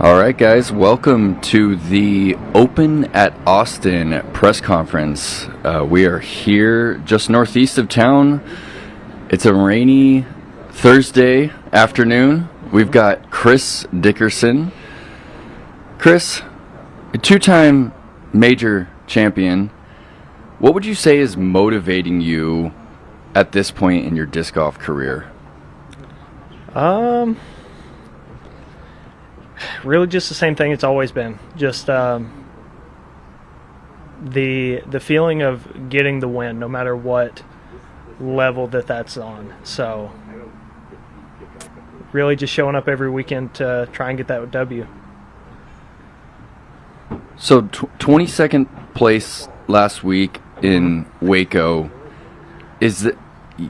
All right, guys, welcome to the Open at Austin press conference. We are here just northeast of town. It's a rainy Thursday afternoon. We've got Chris Dickerson. Chris, a two-time major champion. What would you say is motivating you at this point in your disc golf career? Really just the same thing it's always been. Just the feeling of getting the win, no matter what level that's on. So really just showing up every weekend to try and get that W. So 22nd place last week in Waco. Is that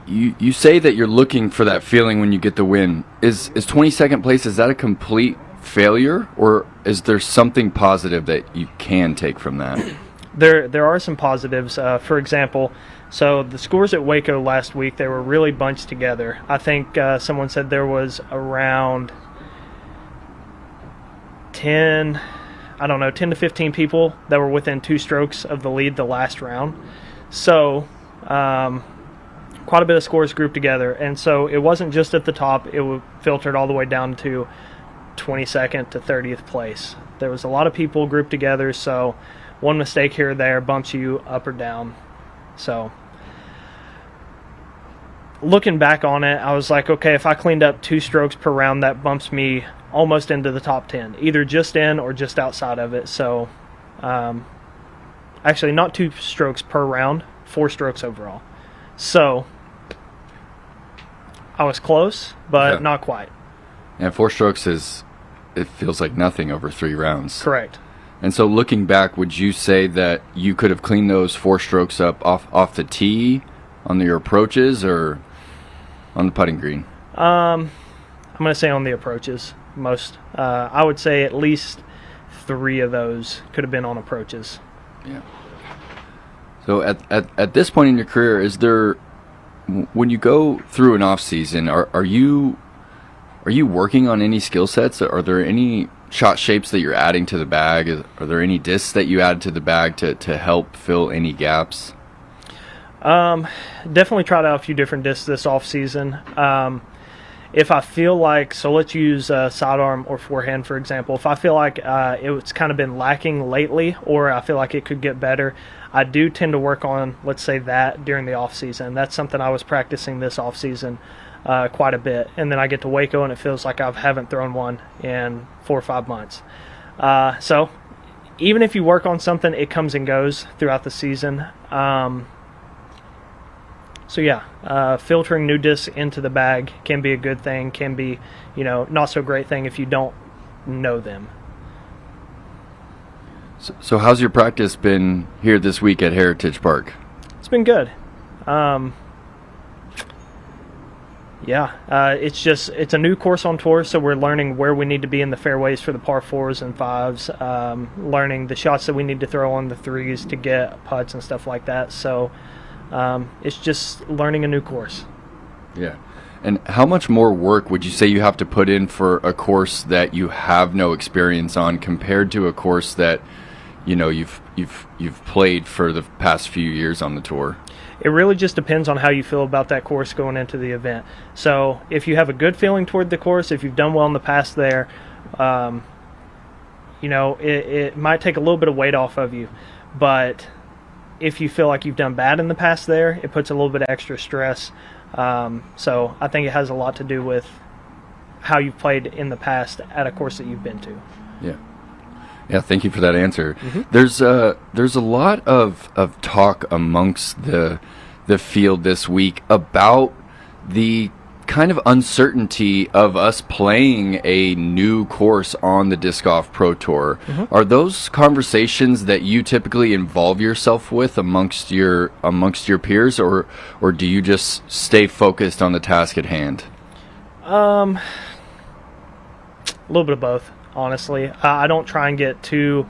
you say that you're looking for that feeling when you get the win? Is 22nd place, is that a complete failure, or is there something positive that you can take from that? There are some positives. For example, so the scores at Waco last week, they were really bunched together. I think someone said there was around 10 to 15 people that were within 2 strokes of the lead the last round. So quite a bit of scores grouped together, and so it wasn't just at the top, it filtered all the way down to 22nd to 30th place. There was a lot of people grouped together, so one mistake here or there bumps you up or down. So looking back on it, I was like, okay, if I cleaned up 2 strokes per round, that bumps me almost into the top 10, either just in or just outside of it. So actually not 2 strokes per round, 4 strokes overall. So I was close, but not quite. And 4 strokes it feels like nothing over 3 rounds. Correct. And so looking back, would you say that you could have cleaned those 4 strokes up off the tee on your approaches or on the putting green? I'm going to say on the approaches most. I would say at least 3 of those could have been on approaches. Yeah. So at this point in your career, is there, when you go through an off season, are you working on any skill sets? Are there any shot shapes that you're adding to the bag? Are there any discs that you add to the bag to help fill any gaps? Definitely tried out a few different discs this off season. If I feel like, so let's use sidearm or forehand, for example. If I feel like it's kind of been lacking lately, or I feel like it could get better, I do tend to work on, let's say, that during the off season. That's something I was practicing this off season quite a bit. And then I get to Waco and it feels like I haven't thrown one in 4 or 5 months. So even if you work on something, it comes and goes throughout the season. So yeah, filtering new discs into the bag can be a good thing, can be, not so great thing if you don't know them. So how's your practice been here this week at Heritage Park? It's been good. It's a new course on tour, so we're learning where we need to be in the fairways for the par 4s and 5s, learning the shots that we need to throw on the 3s to get putts and stuff like that. So it's just learning a new course. Yeah. And how much more work would you say you have to put in for a course that you have no experience on compared to a course that you've played for the past few years on the tour? It really just depends on how you feel about that course going into the event. So if you have a good feeling toward the course, if you've done well in the past there, it might take a little bit of weight off of you. But if you feel like you've done bad in the past there, it puts a little bit of extra stress. So I think it has a lot to do with how you've played in the past at a course that you've been to. Yeah, thank you for that answer. Mm-hmm. There's a lot of talk amongst the field this week about the kind of uncertainty of us playing a new course on the Disc Golf Pro Tour. Mm-hmm. Are those conversations that you typically involve yourself with amongst your peers, or do you just stay focused on the task at hand? A little bit of both, honestly. I don't try and get too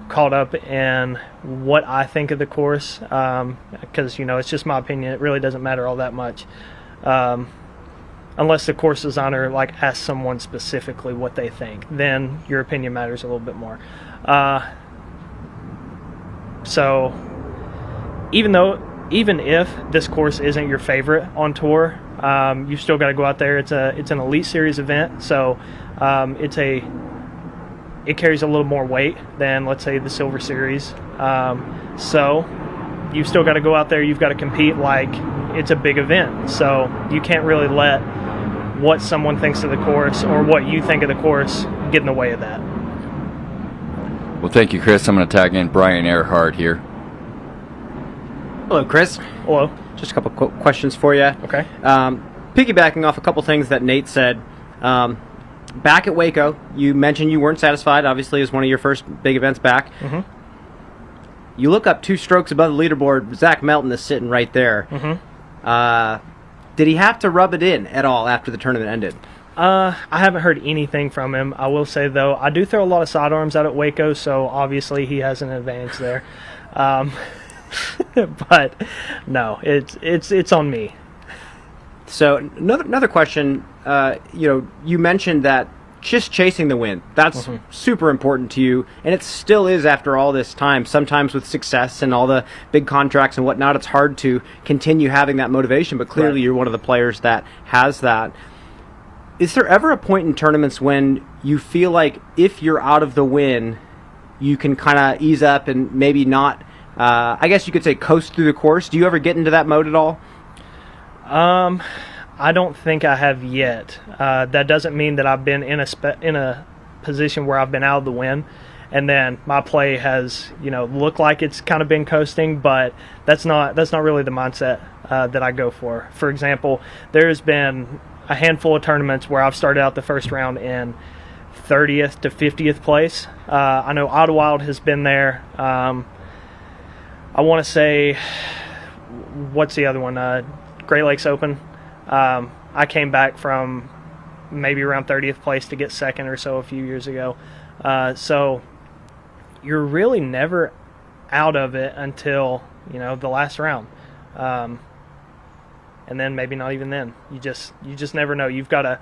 caught up in what I think of the course, because it's just my opinion. It really doesn't matter all that much. unless the course designer like asks someone specifically what they think, then your opinion matters a little bit more. So even if this course isn't your favorite on tour, you've still got to go out there. It's an Elite Series event, so it carries a little more weight than, let's say, the Silver Series. So you've still got to go out there. You've got to compete like it's a big event. So you can't really let what someone thinks of the course or what you think of the course get in the way of that. Well, thank you, Chris. I'm going to tag in Brian Earhart here. Hello, Chris. Hello. Just a couple quick questions for you. Okay. Piggybacking off a couple things that Nate said, back at Waco, you mentioned you weren't satisfied. Obviously, it was one of your first big events back. Mm-hmm. You look up 2 strokes above the leaderboard. Zach Melton is sitting right there. Mm-hmm. Did he have to rub it in at all after the tournament ended? I haven't heard anything from him. I will say, though, I do throw a lot of sidearms out at Waco, so obviously he has an advantage there. But no, it's on me. So another question. You mentioned that just chasing the win, that's super important to you, and it still is after all this time. Sometimes with success and all the big contracts and whatnot, it's hard to continue having that motivation, but clearly Right. You're one of the players that has that. Is there ever a point in tournaments when you feel like if you're out of the win, you can kind of ease up and maybe not, I guess you could say, coast through the course? Do you ever get into that mode at all? I don't think I have yet. That doesn't mean that I've been in a position where I've been out of the win, and then my play has looked like it's kind of been coasting. But that's not really the mindset that I go for. For example, there's been a handful of tournaments where I've started out the first round in 30th to 50th place. I know Idlewild has been there. I want to say, what's the other one? Great Lakes Open. I came back from maybe around 30th place to get second or so a few years ago. So you're really never out of it until the last round, and then maybe not even then. You just never know. You've got to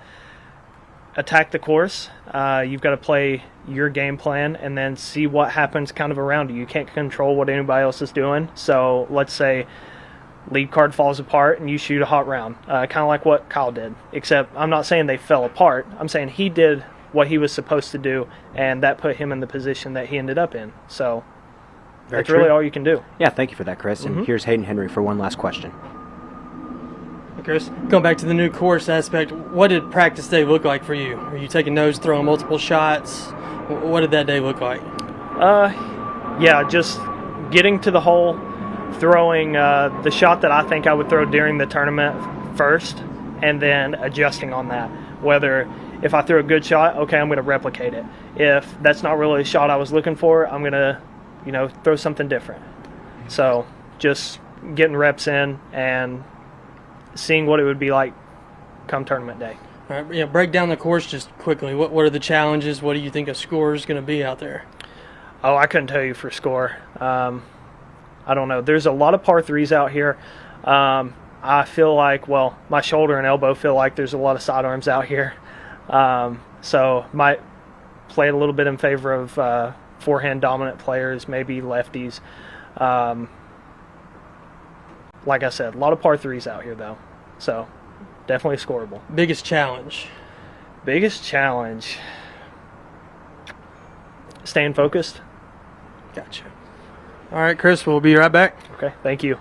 attack the course. You've got to play your game plan and then see what happens kind of around you. You can't control what anybody else is doing. So let's say lead card falls apart and you shoot a hot round, kind of like what Kyle did, except I'm not saying they fell apart. I'm saying he did what he was supposed to do, and that put him in the position that he ended up in. So that's really all you can do. Yeah, thank you for that, Chris. And here's Hayden Henry for one last question. Hey, Chris, going back to the new course aspect, what did practice day look like for you? Are you taking notes, throwing multiple shots? What did that day look like? Yeah, just getting to the hole, throwing the shot that I think I would throw during the tournament first, and then adjusting on that. Whether if I threw a good shot, okay, I'm going to replicate it. If that's not really a shot I was looking for, I'm going to, throw something different. So just getting reps in and seeing what it would be like come tournament day. All right, break down the course just quickly. What are the challenges? What do you think a score is going to be out there? Oh, I couldn't tell you for score. I don't know. There's a lot of par threes out here. I feel like, my shoulder and elbow feel like there's a lot of sidearms out here. So might play a little bit in favor of forehand dominant players, maybe lefties. Like I said, a lot of par threes out here though. So definitely scoreable. Biggest challenge? Biggest challenge, staying focused. Gotcha. All right, Chris, we'll be right back. Okay, thank you.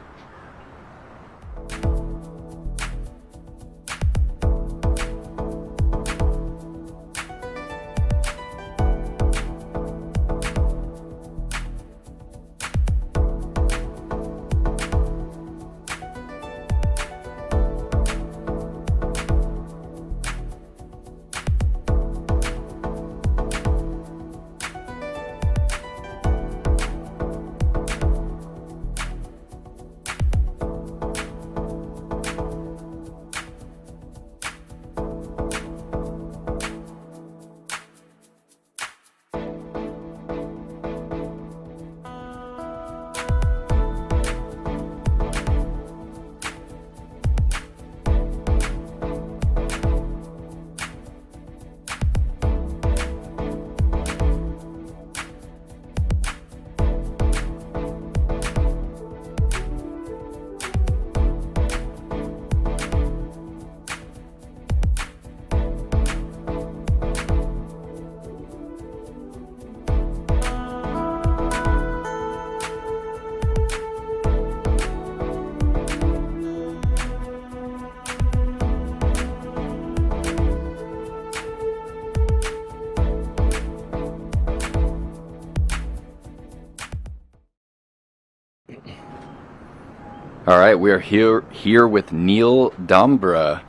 All right, we are here with Neil Dambra,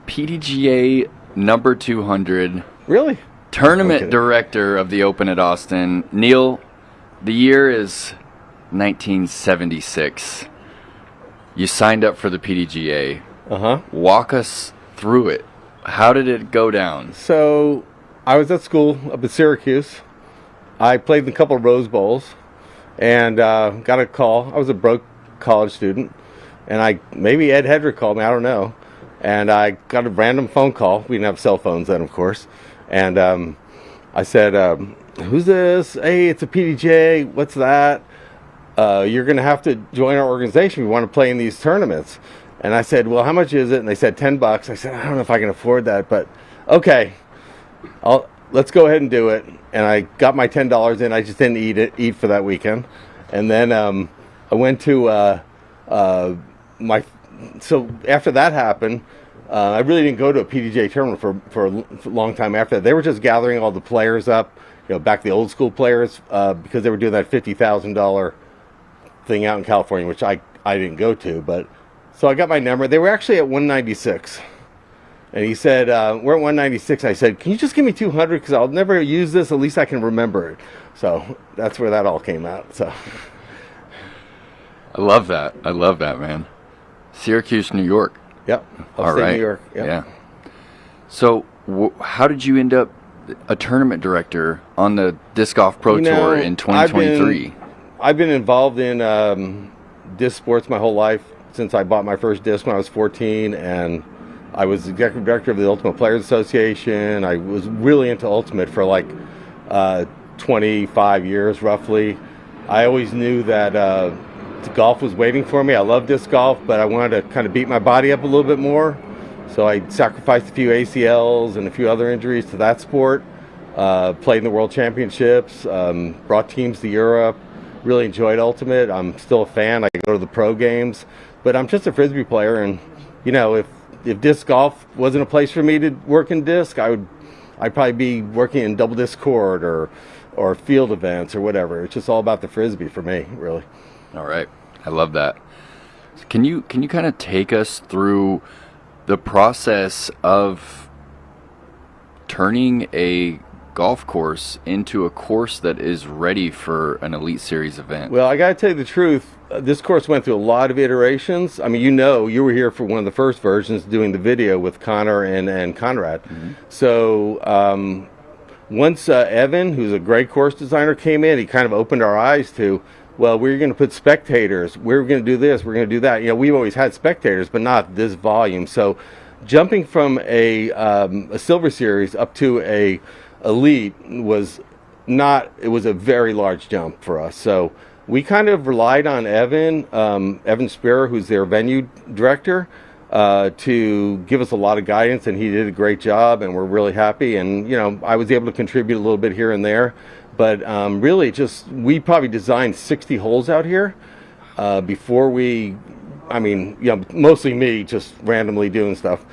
PDGA number 200. Really? Tournament director of the Open at Austin. Neil, the year is 1976. You signed up for the PDGA. Walk us through it. How did it go down? So, I was at school up at Syracuse. I played in a couple of Rose Bowls and got a call. I was a broke college student, and maybe Ed Hedrick called me, I don't know. And I got a random phone call. We didn't have cell phones then, of course. And I said, who's this? Hey, it's a PDGA. What's that? You're going to have to join our organization. We want to play in these tournaments. And I said, well, how much is it? And they said $10. I said, I don't know if I can afford that, but okay, let's go ahead and do it. And I got my $10 in. I just didn't eat for that weekend. And then I went to so after that happened, I really didn't go to a PDGA tournament for a long time after that. They were just gathering all the players up, back the old school players, because they were doing that $50,000 thing out in California, which I didn't go to, but. So I got my number. They were actually at 196. And he said, we're at 196. I said, can you just give me 200? Because I'll never use this. At least I can remember it. So that's where that all came out. So I love that, man. Syracuse, New York. Yep. All right. New York. Yep. Yeah. So how did you end up a tournament director on the Disc Golf Pro Tour in 2023? I've been involved in disc sports my whole life. Since I bought my first disc when I was 14, and I was executive director of the Ultimate Players Association. I was really into Ultimate for like 25 years, roughly. I always knew that golf was waiting for me. I love disc golf, but I wanted to kind of beat my body up a little bit more. So I sacrificed a few ACLs and a few other injuries to that sport. Played in the World Championships, brought teams to Europe. Really enjoyed Ultimate. I'm still a fan. I go to the pro games. But I'm just a Frisbee player, and, if disc golf wasn't a place for me to work in disc, I'd probably be working in double disc court or field events or whatever. It's just all about the Frisbee for me, really. All right. I love that. Can you kind of take us through the process of turning a golf course into a course that is ready for an Elite Series event? Well, I got to tell you the truth. This course went through a lot of iterations. I mean, you were here for one of the first versions doing the video with Connor and Conrad. Mm-hmm. So once Evan, who's a great course designer, came in, he kind of opened our eyes to, well, we're going to put spectators. We're going to do this. We're going to do that. We've always had spectators, but not this volume. So jumping from a Silver Series up to a Elite was a very large jump for us. So we kind of relied on Evan Spear, who's their venue director, to give us a lot of guidance, and he did a great job, and we're really happy. And I was able to contribute a little bit here and there, but really we probably designed 60 holes out here before mostly me just randomly doing stuff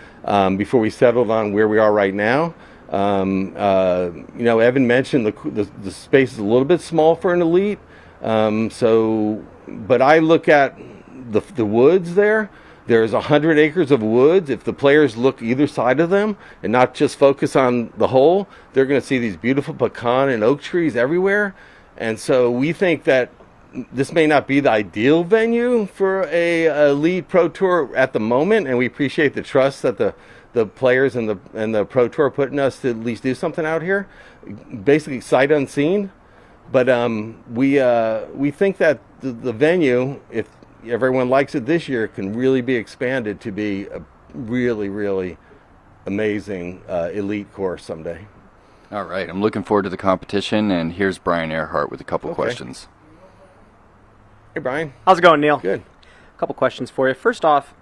before we settled on where we are right now. Evan mentioned the space is a little bit small for an Elite. But I look at the woods there. There's 100 acres of woods. If the players look either side of them and not just focus on the hole, they're going to see these beautiful pecan and oak trees everywhere. And so we think that this may not be the ideal venue for a Elite Pro Tour at the moment, and we appreciate the trust that the players and the Pro Tour are putting us to at least do something out here, basically sight unseen. But we think that the venue, if everyone likes it this year, can really be expanded to be a really, really amazing Elite course someday. All right. I'm looking forward to the competition, and here's Brian Earhart with a couple questions. Hey, Brian. How's it going, Neil? Good. A couple questions for you. First off,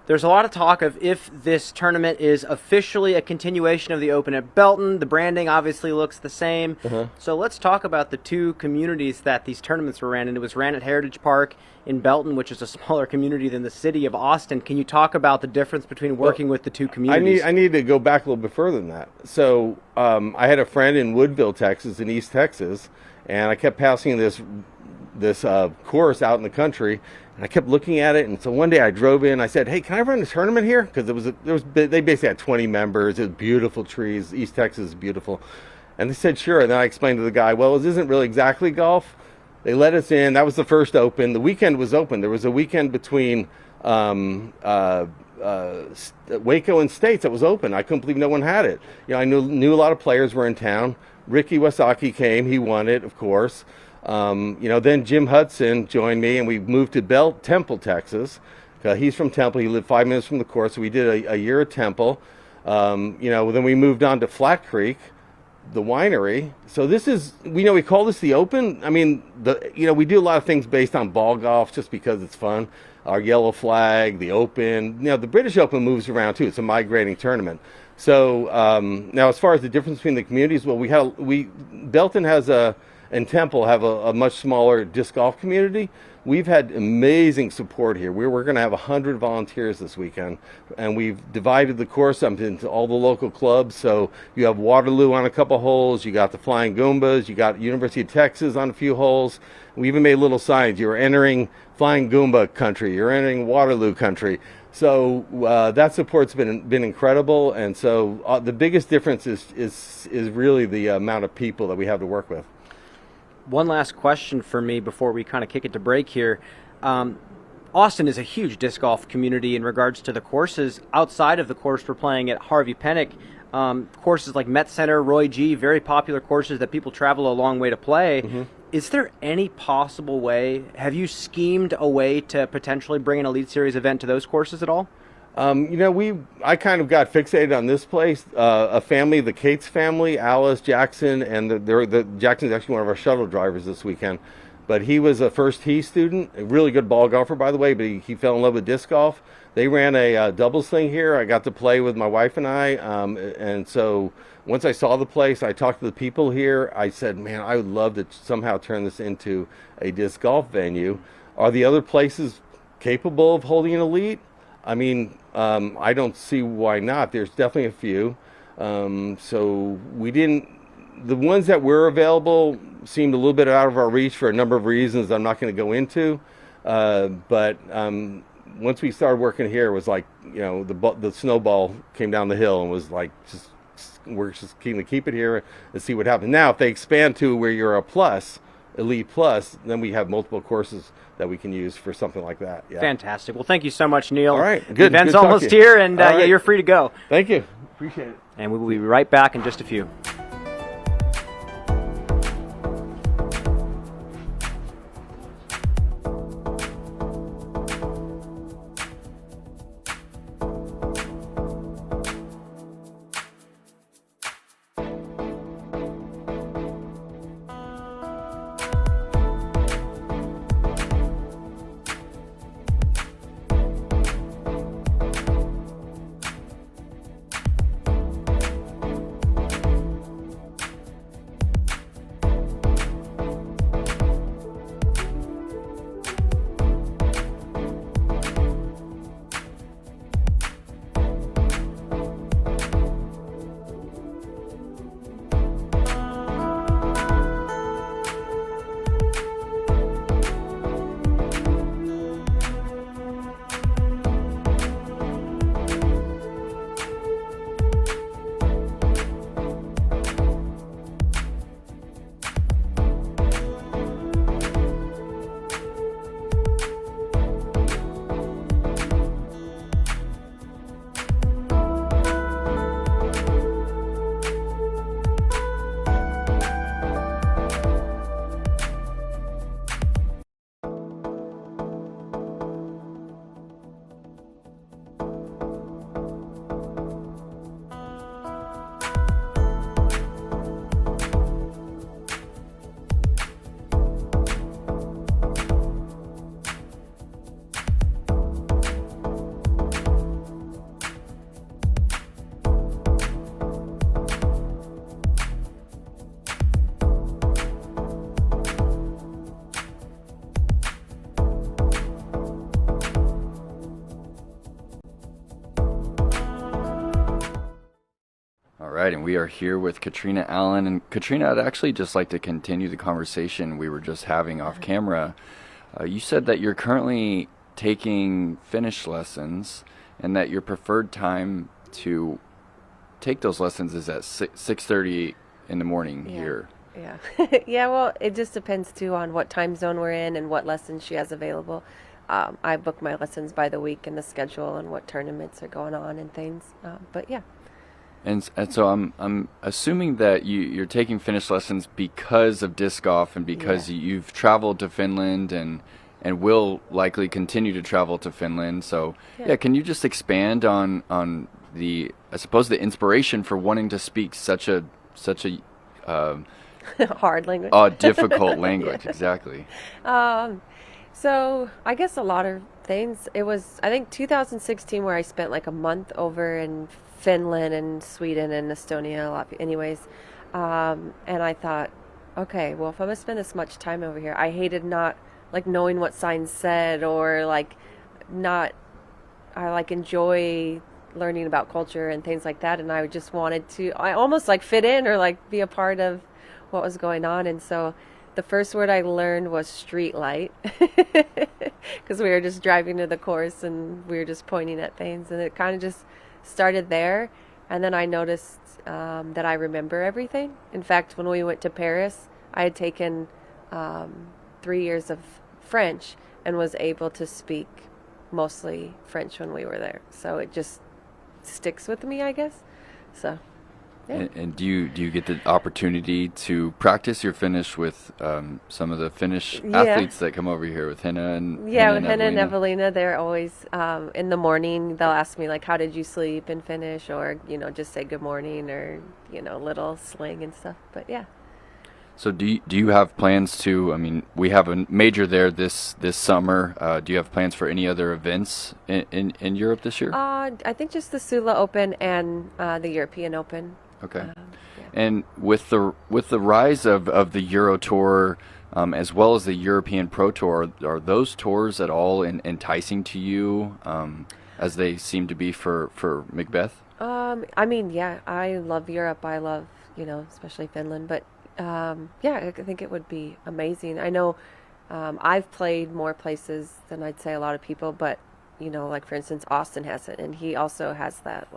there's a lot of talk of if this tournament is officially a continuation of the Open at Belton. The branding obviously looks the same. Uh-huh. So let's talk about the two communities that these tournaments were ran in. It was ran at Heritage Park in Belton, which is a smaller community than the city of Austin. Can you talk about the difference between working with the two communities? I need to go back a little bit further than that. So I had a friend in Woodville, Texas, in East Texas, and I kept passing this course out in the country, and I kept looking at it. And so one day I drove in. I said, "Hey, can I run a tournament here?" Because they basically had 20 members. It was beautiful trees. East Texas is beautiful, and they said sure. And then I explained to the guy, "Well, this isn't really exactly golf." They let us in. That was the first Open. The weekend was open. There was a weekend between Waco and States that was open. I couldn't believe no one had it. I knew a lot of players were in town. Ricky Wasaki came. He won it, of course. Then Jim Hudson joined me, and we moved to Temple, Texas. He's from Temple. He lived 5 minutes from the course, so we did a year at Temple. Then we moved on to Flat Creek, the winery. So this is, we call this the Open. I mean, we do a lot of things based on ball golf just because it's fun. Our yellow flag, the Open. The British Open moves around too. It's a migrating tournament. So now, as far as the difference between the communities, well, Belton and Temple have a much smaller disc golf community. We've had amazing support here. We're going to have 100 volunteers this weekend, and we've divided the course up into all the local clubs. So you have Waterloo on a couple holes, you got the Flying Goombas, you got University of Texas on a few holes. We even made little signs. You're entering Flying Goomba country, you're entering Waterloo country. So that support's been incredible, and so the biggest difference is really the amount of people that we have to work with. One last question for me before we kind of kick it to break here. Austin is a huge disc golf community in regards to the courses. Outside of the course we're playing at Harvey Penick, courses like Met Center, Roy G., very popular courses that people travel a long way to play. Mm-hmm. Is there any possible way, have you schemed a way to potentially bring an Elite Series event to those courses at all? I kind of got fixated on this place. A family, the Cates family, Alice, Jackson, and Jackson's actually one of our shuttle drivers this weekend. But he was a first tee student, a really good ball golfer, by the way, but he fell in love with disc golf. They ran a doubles thing here. I got to play with my wife and I, and so once I saw the place, I talked to the people here. I said, man, I would love to somehow turn this into a disc golf venue. Are the other places capable of holding an Elite? I mean, I don't see why not. There's definitely a few. So the ones that were available seemed a little bit out of our reach for a number of reasons I'm not going to go into. But once we started working here, it was like, the snowball came down the hill and was like, we're just keen to keep it here and see what happens. Now, if they expand to where you're a plus, Elite Plus, then we have multiple courses that we can use for something like that. Yeah. Fantastic. Well, thank you so much, Neil. All right. Good. The event's Good almost here, and right. you're free to go. Thank you. Appreciate it. And we will be right back in just a few. right, and we are here with Catrina Allen. And Catrina, I'd actually just like to continue the conversation we were just having off camera. You said that you're currently taking Finnish lessons, and that your preferred time to take those lessons is at 6:30 in the morning here. Yeah. Yeah, well, it just depends, too, on what time zone we're in and what lessons she has available. I book my lessons by the week and the schedule and what tournaments are going on and things. But, yeah. And so I'm assuming that you're taking Finnish lessons because of disc golf and because you've traveled to Finland and will likely continue to travel to Finland. So can you just expand on the, I suppose, the inspiration for wanting to speak such a hard language, difficult language? Exactly. So I guess a lot of things. It was, I think, 2016 where I spent like a month over in Finland and Sweden and Estonia, anyways. And I thought, okay, well, if I'm going to spend this much time over here, I hated not like knowing what signs said or like not, I like enjoy learning about culture and things like that. And I just wanted to, I almost like fit in or like be a part of what was going on. And so the first word I learned was street light because we were just driving to the course and we were just pointing at things, and it kind of just started there. And then I noticed that I remember everything. In fact, when we went to Paris, I had taken 3 years of French and was able to speak mostly French when we were there. So it just sticks with me, I guess. So. Yeah. And do you get the opportunity to practice your Finnish with some of the Finnish athletes that come over here with Henna and with Henna and Evelina? They're always in the morning. They'll ask me like, "How did you sleep?" in Finnish, or just say good morning, or little slang and stuff. But yeah. So do you have plans to? I mean, we have a major there this summer. Do you have plans for any other events in Europe this year? I think just the Sula Open and the European Open. Okay. And with the rise of the Euro Tour, as well as the European Pro Tour, are those tours at all enticing to you, as they seem to be for Macbeth? I mean, yeah, I love Europe. I love, especially Finland. But I think it would be amazing. I know I've played more places than I'd say a lot of people, but like for instance, Austin has it, and he also has that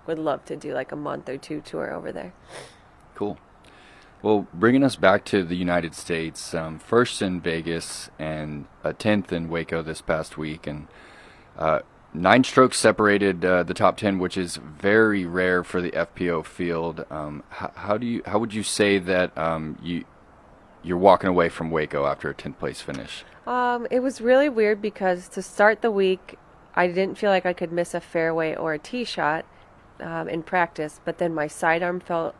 would love to do like a month or two tour over there. Cool. Well, bringing us back to the United States, first in Vegas and a 10th in Waco this past week, and 9 strokes separated the top 10, which is very rare for the FPO field. How would you say that you're walking away from Waco after a 10th place finish? It was really weird because to start the week, I didn't feel like I could miss a fairway or a tee shot in practice, but then my sidearm felt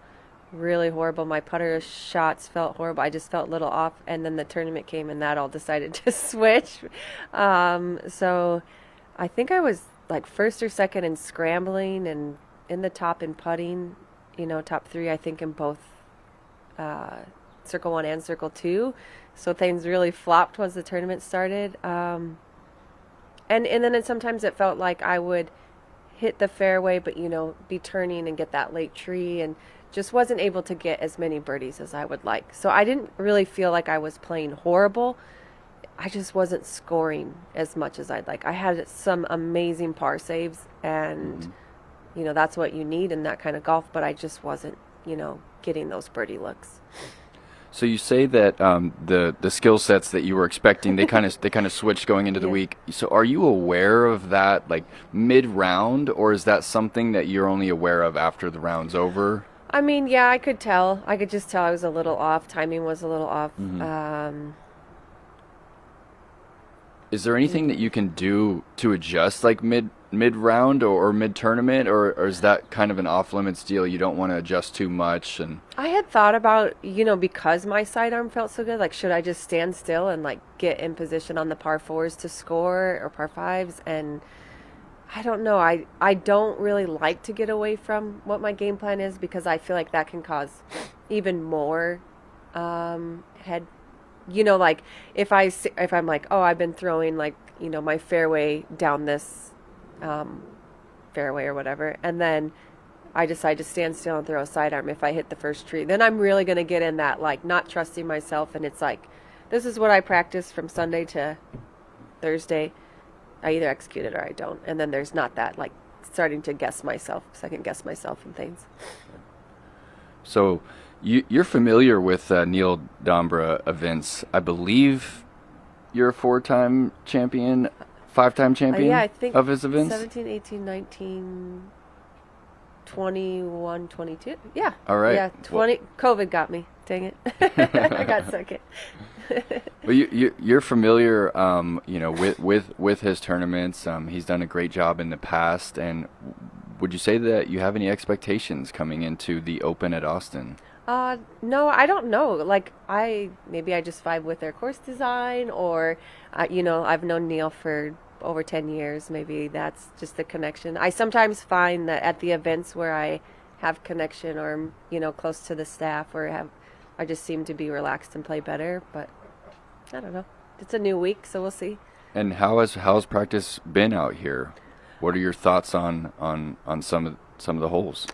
really horrible. My putter shots felt horrible. I just felt a little off, and then the tournament came and that all decided to switch. So I think I was like first or second in scrambling and in the top in putting, top 3 I think in both Circle 1 and Circle 2. So things really flopped once the tournament started. And then sometimes it felt like I would hit the fairway, but be turning and get that late tree, and just wasn't able to get as many birdies as I would like. So I didn't really feel like I was playing horrible. I just wasn't scoring as much as I'd like. I had some amazing par saves, and that's what you need in that kind of golf, but I just wasn't getting those birdie looks. So you say that the skill sets that you were expecting, they kind of switched going into the week. So are you aware of that like mid-round, or is that something that you're only aware of after the round's over? I mean, yeah, I could tell. I could just tell I was a little off. Timing was a little off. Mm-hmm. Is there anything that you can do to adjust like mid-round or mid-tournament, or is that kind of an off-limits deal? You don't want to adjust too much? And I had thought about, because my sidearm felt so good, like should I just stand still and like get in position on the par 4s to score or par 5s? And I don't know. I don't really like to get away from what my game plan is, because I feel like that can cause even more head. Like if I'm like, oh, I've been throwing like, my fairway down this fairway or whatever, and then I decide to stand still and throw a sidearm if I hit the first tree. Then I'm really going to get in that, like, not trusting myself. And it's like, this is what I practice from Sunday to Thursday. I either execute it or I don't. And then there's not that, like, starting to second guess myself and things. So you're familiar with Neil Dambra events. I believe you're a 4-time champion, 5-time champion yeah, I think of his events? 17, 18, 19, 21, 22. Yeah. All right. Yeah, 20. COVID got me. Dang it. I got second. But you're familiar, with his tournaments. He's done a great job in the past. And would you say that you have any expectations coming into the Open at Austin? No, I don't know. Like, maybe I just vibe with their course design, or, I've known Neil for over 10 years. Maybe that's just the connection. I sometimes find that at the events where I have connection or, close to the staff, I just seem to be relaxed and play better, but I don't know. It's a new week, so we'll see. And how's practice been out here? What are your thoughts on some of the holes?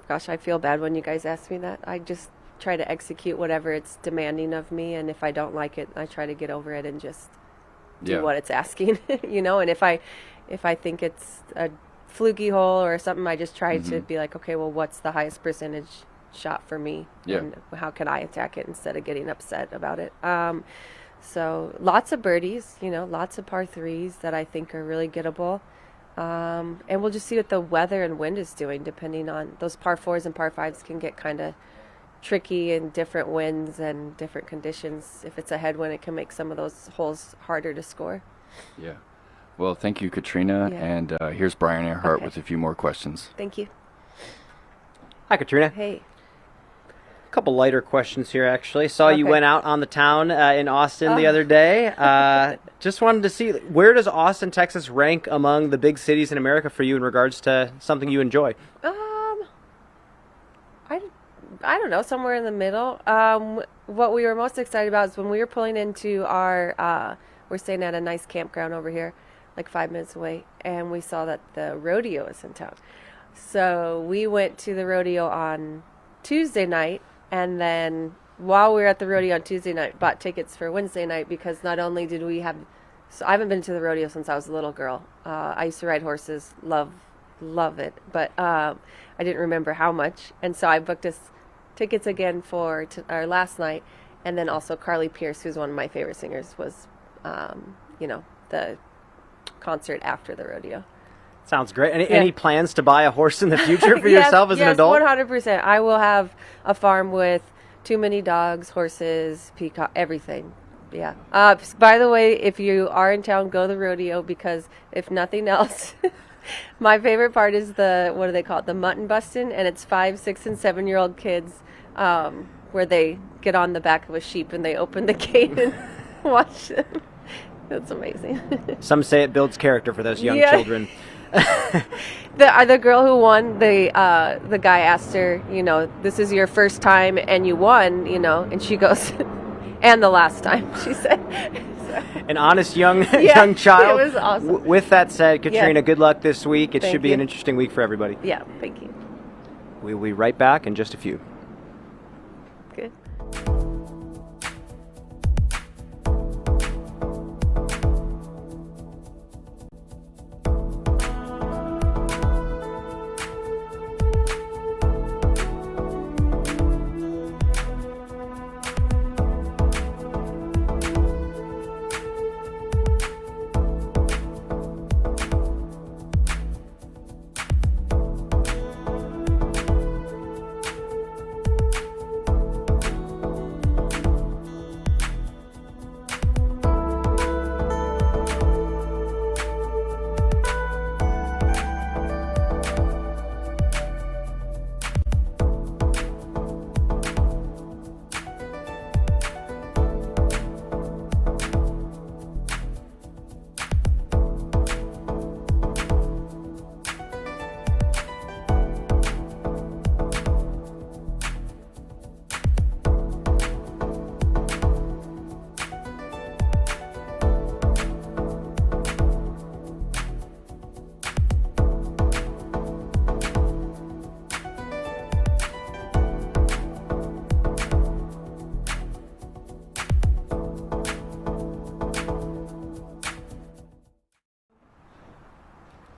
Gosh, I feel bad when you guys ask me that. I just try to execute whatever it's demanding of me, and if I don't like it, I try to get over it and just do what it's asking, And if I think it's a fluky hole or something, I just try to be like, okay, well, what's the highest percentage shot for me? Yeah. And how can I attack it instead of getting upset about it? So lots of birdies, lots of par threes that I think are really gettable. And we'll just see what the weather and wind is doing, depending on those par fours and par fives can get kind of tricky in different winds and different conditions. If it's a headwind, it can make some of those holes harder to score. Yeah. Well, thank you, Katrina. Yeah. And here's Brian Earhart Okay. with a few more questions. Thank you. Hi, Katrina. Hey. A couple lighter questions here, actually. Saw you Okay. went out on the town in Austin the other day. Just wanted to see, where does Austin, Texas rank among the big cities in America for you in regards to something you enjoy? I don't know, somewhere in the middle. What we were most excited about is when we were pulling into our, we're staying at a nice campground over here, like 5 minutes away, and we saw that the rodeo is in town. So we went to the rodeo on Tuesday night, and then while we were at the rodeo on Tuesday night, bought tickets for Wednesday night, because not only did we have, so I haven't been to the rodeo since I was a little girl. I used to ride horses, love it, but I didn't remember how much, and so I booked us tickets again for our last night, and then also Carly Pierce, who's one of my favorite singers, was, the concert after the rodeo. Sounds great. Any plans to buy a horse in the future for yourself as an adult? 100%. I will have a farm with too many dogs, horses, peacock, everything. Yeah. By the way, if you are in town, go to the rodeo, because if nothing else, my favorite part is what do they call it? The mutton busting, and it's 5, 6, and 7-year-old kids where they get on the back of a sheep and they open the gate and watch them. That's amazing. Some say it builds character for those young children. The girl who won, the guy asked her, this is your first time and you won, and she goes, and the last time, she said. So. An honest young child. It was awesome. With that said, Katrina, good luck this week. It should be you. an interesting week for everybody. Yeah, thank you. We'll be right back in just a few. Good.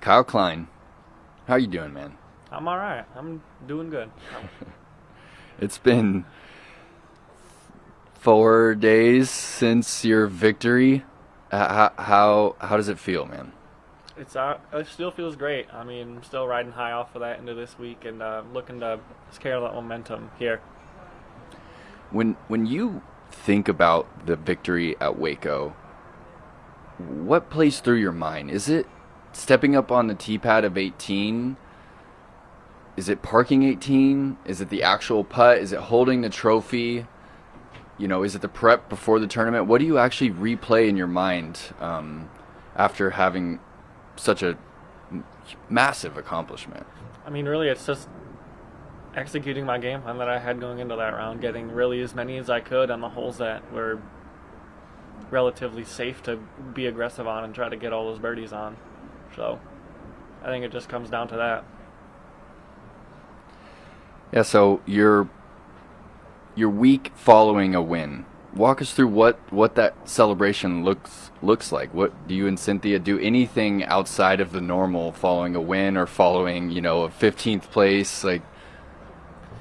Kyle Klein, how you doing, man? I'm all right. I'm doing good. It's been 4 days since your victory. How does it feel, man? It still feels great. I mean, I'm still riding high off of that into this week and looking to carry that momentum here. When you think about the victory at Waco, what plays through your mind? Is it stepping up on the tee pad of 18? Is it parking 18? Is it the actual putt? Is it holding the trophy? You know, is it the prep before the tournament? What do you actually replay in your mind after having such a massive accomplishment? I mean, really, it's just executing my game plan that I had going into that round, getting really as many as I could on the holes that were relatively safe to be aggressive on and try to get all those birdies on. So I think it just comes down to that. Yeah, so your week following a win. Walk us through what that celebration looks like. What do you and Cynthia do? Anything outside of the normal following a win or following, a 15th place? Like,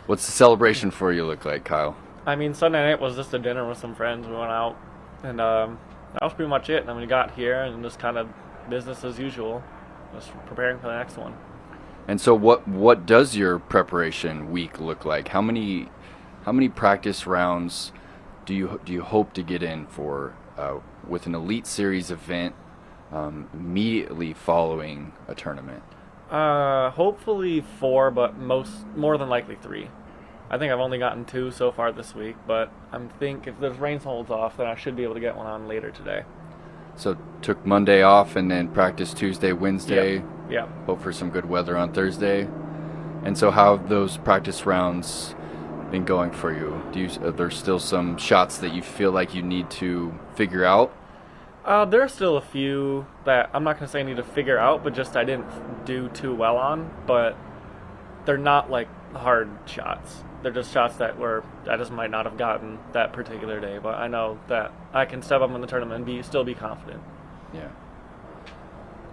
what's the celebration for you look like, Kyle? I mean, Sunday night was just a dinner with some friends. We went out, and that was pretty much it. And then we got here and just kind of business as usual, just preparing for the next one. And so what does your preparation week look like? How many practice rounds do you hope to get in for with an Elite Series event immediately following a tournament? Hopefully 4, but more than likely 3. I think I've only gotten 2 so far this week, but if this rain holds off, then I should be able to get one on later today. So took Monday off and then practice Tuesday, Wednesday. Yeah. Hope for some good weather on Thursday. And so how have those practice rounds been going for you? Are there still some shots that you feel like you need to figure out? There are still a few that I'm not going to say I need to figure out, but just I didn't do too well on. But they're not like hard shots. They're just shots that I just might not have gotten that particular day. But I know that I can step up in the tournament and still be confident. Yeah.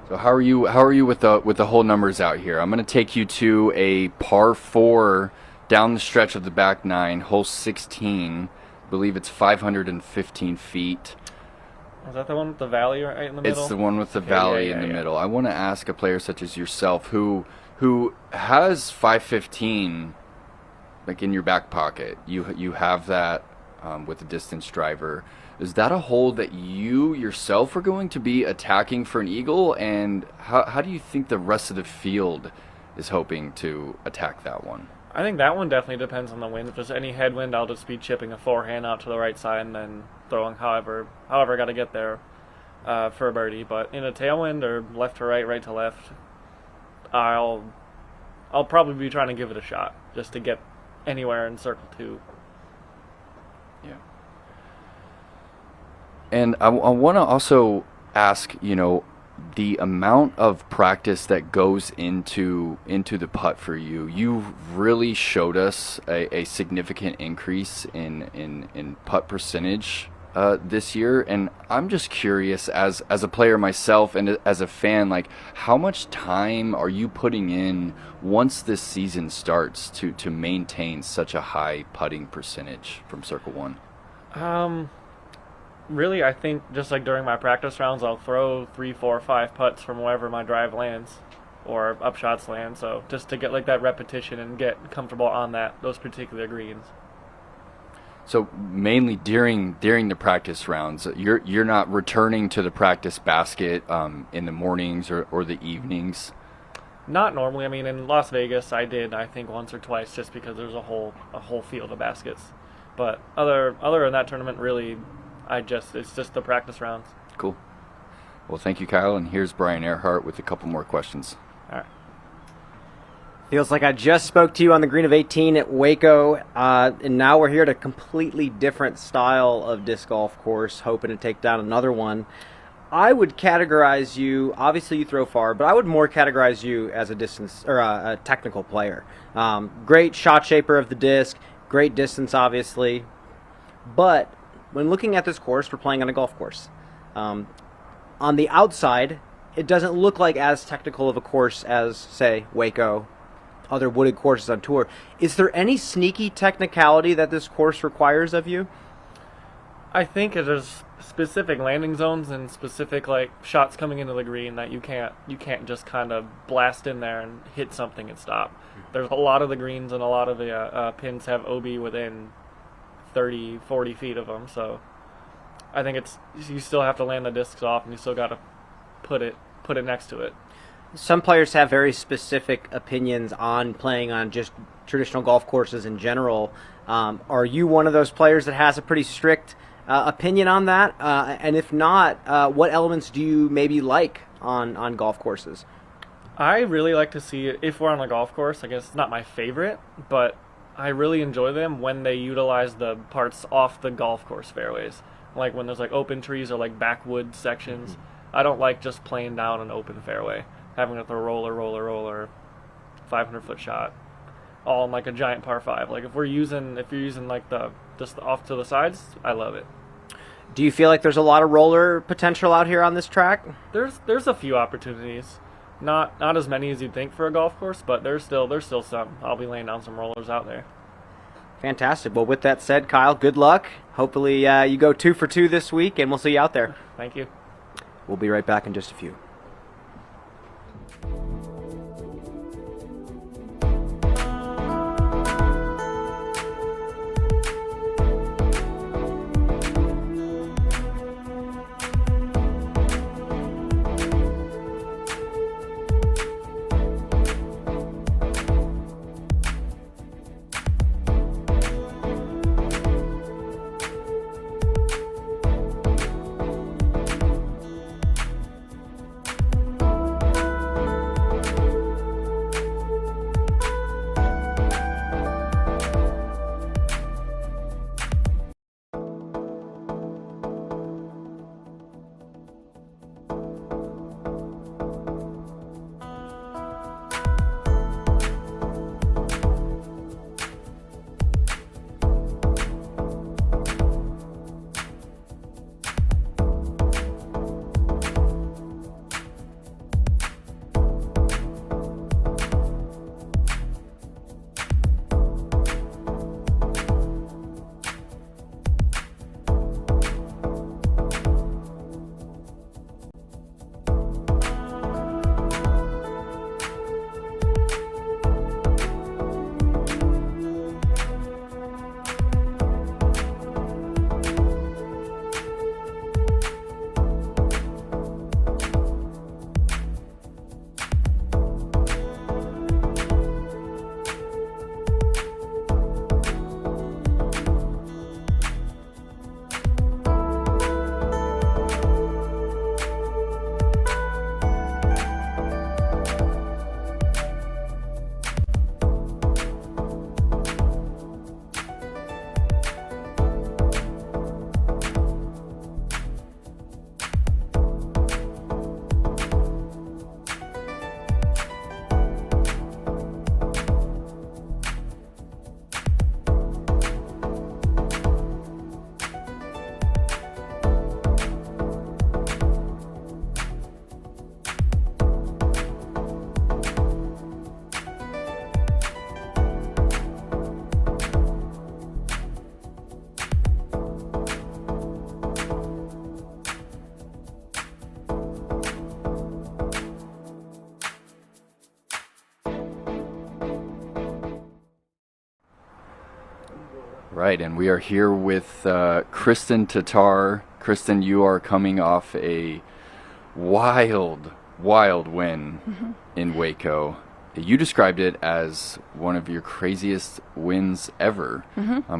So how are you with the whole numbers out here? I'm going to take you to a par 4 down the stretch of the back 9, hole 16. I believe it's 515 feet. Is that the one with the valley right in the middle? It's the one with the valley in the middle. I want to ask a player such as yourself who has 515 like in your back pocket. You have that with a distance driver. Is that a hole that you yourself are going to be attacking for an eagle? And how do you think the rest of the field is hoping to attack that one? I think that one definitely depends on the wind. If there's any headwind, I'll just be chipping a forehand out to the right side and then throwing however I got to get there for a birdie. But in a tailwind or left to right, right to left, I'll probably be trying to give it a shot just to get anywhere in circle 2. Yeah. And I want to also ask, the amount of practice that goes into the putt for you. You've really showed us a significant increase in putt percentage this year, and I'm just curious as a player myself and as a fan, like how much time are you putting in once this season starts to maintain such a high putting percentage from Circle 1? Really, I think just like during my practice rounds, I'll throw 3, 4, 5 putts from wherever my drive lands or upshots land. So just to get like that repetition and get comfortable on those particular greens. So mainly during the practice rounds, you're not returning to the practice basket in the mornings or the evenings. Not normally. I mean, in Las Vegas, I did I think once or twice just because there's a whole field of baskets. But other than that tournament, really. It's just the practice rounds. Cool. Well, thank you, Kyle. And here's Brian Earhart with a couple more questions. All right. Feels like I just spoke to you on the green of 18 at Waco, and now we're here at a completely different style of disc golf course, hoping to take down another one. I would categorize you, obviously you throw far, but I would more categorize you as a distance or a technical player. Great shot shaper of the disc, great distance, obviously, but when looking at this course, we're playing on a golf course. On the outside, it doesn't look like as technical of a course as, say, Waco, other wooded courses on tour. Is there any sneaky technicality that this course requires of you? I think there's specific landing zones and specific like shots coming into the green that you can't just kind of blast in there and hit something and stop. There's a lot of the greens and a lot of the pins have OB within 30, 40 feet of them, so I think you still have to land the discs off and you still got to put it next to it. Some players have very specific opinions on playing on just traditional golf courses in general. Are you one of those players that has a pretty strict opinion on that? And if not, what elements do you maybe like on golf courses? I really like to see, if we're on a golf course, I guess it's not my favorite, but I really enjoy them when they utilize the parts off the golf course fairways. Like when there's like open trees or like backwood sections. I don't like just playing down an open fairway, having to throw roller, 500-foot shot, all in like a giant par 5. Like if you're using like just off to the sides, I love it. Do you feel like there's a lot of roller potential out here on this track? There's a few opportunities. Not as many as you'd think for a golf course, but there's still some. I'll be laying down some rollers out there. Fantastic. Well, with that said, Kyle, good luck. Hopefully you go 2 for 2 this week, and we'll see you out there. Thank you. We'll be right back in just a few. Right, and we are here with Kristin Tattar. Kristin, you are coming off a wild win in Waco. You described it as one of your craziest wins ever.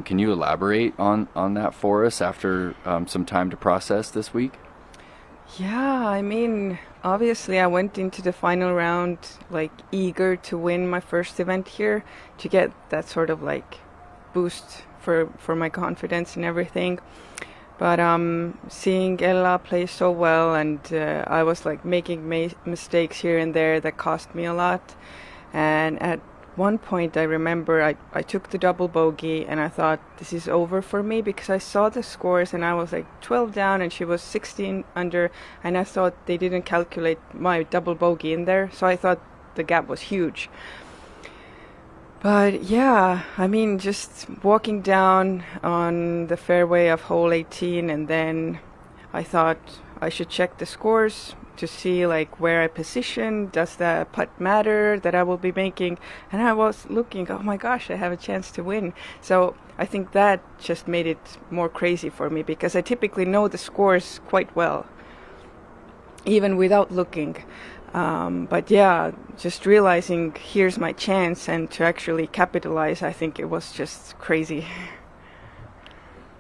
Can you elaborate on that for us after some time to process this week? Yeah, I mean, obviously I went into the final round like eager to win my first event here, to get that sort of like boost for my confidence and everything. But seeing Ella play so well, and I was like making mistakes here and there that cost me a lot. And at one point I remember I took the double bogey and I thought this is over for me, because I saw the scores and I was like 12 down and she was 16 under, and I thought they didn't calculate my double bogey in there, so I thought the gap was huge. But yeah, I mean, just walking down on the fairway of hole 18, and then I thought I should check the scores to see like where I position. Does the putt matter that I will be making? And I was looking, oh my gosh, I have a chance to win. So I think that just made it more crazy for me, because I typically know the scores quite well, even without looking. But yeah, just realizing here's my chance and to actually capitalize, I think it was just crazy.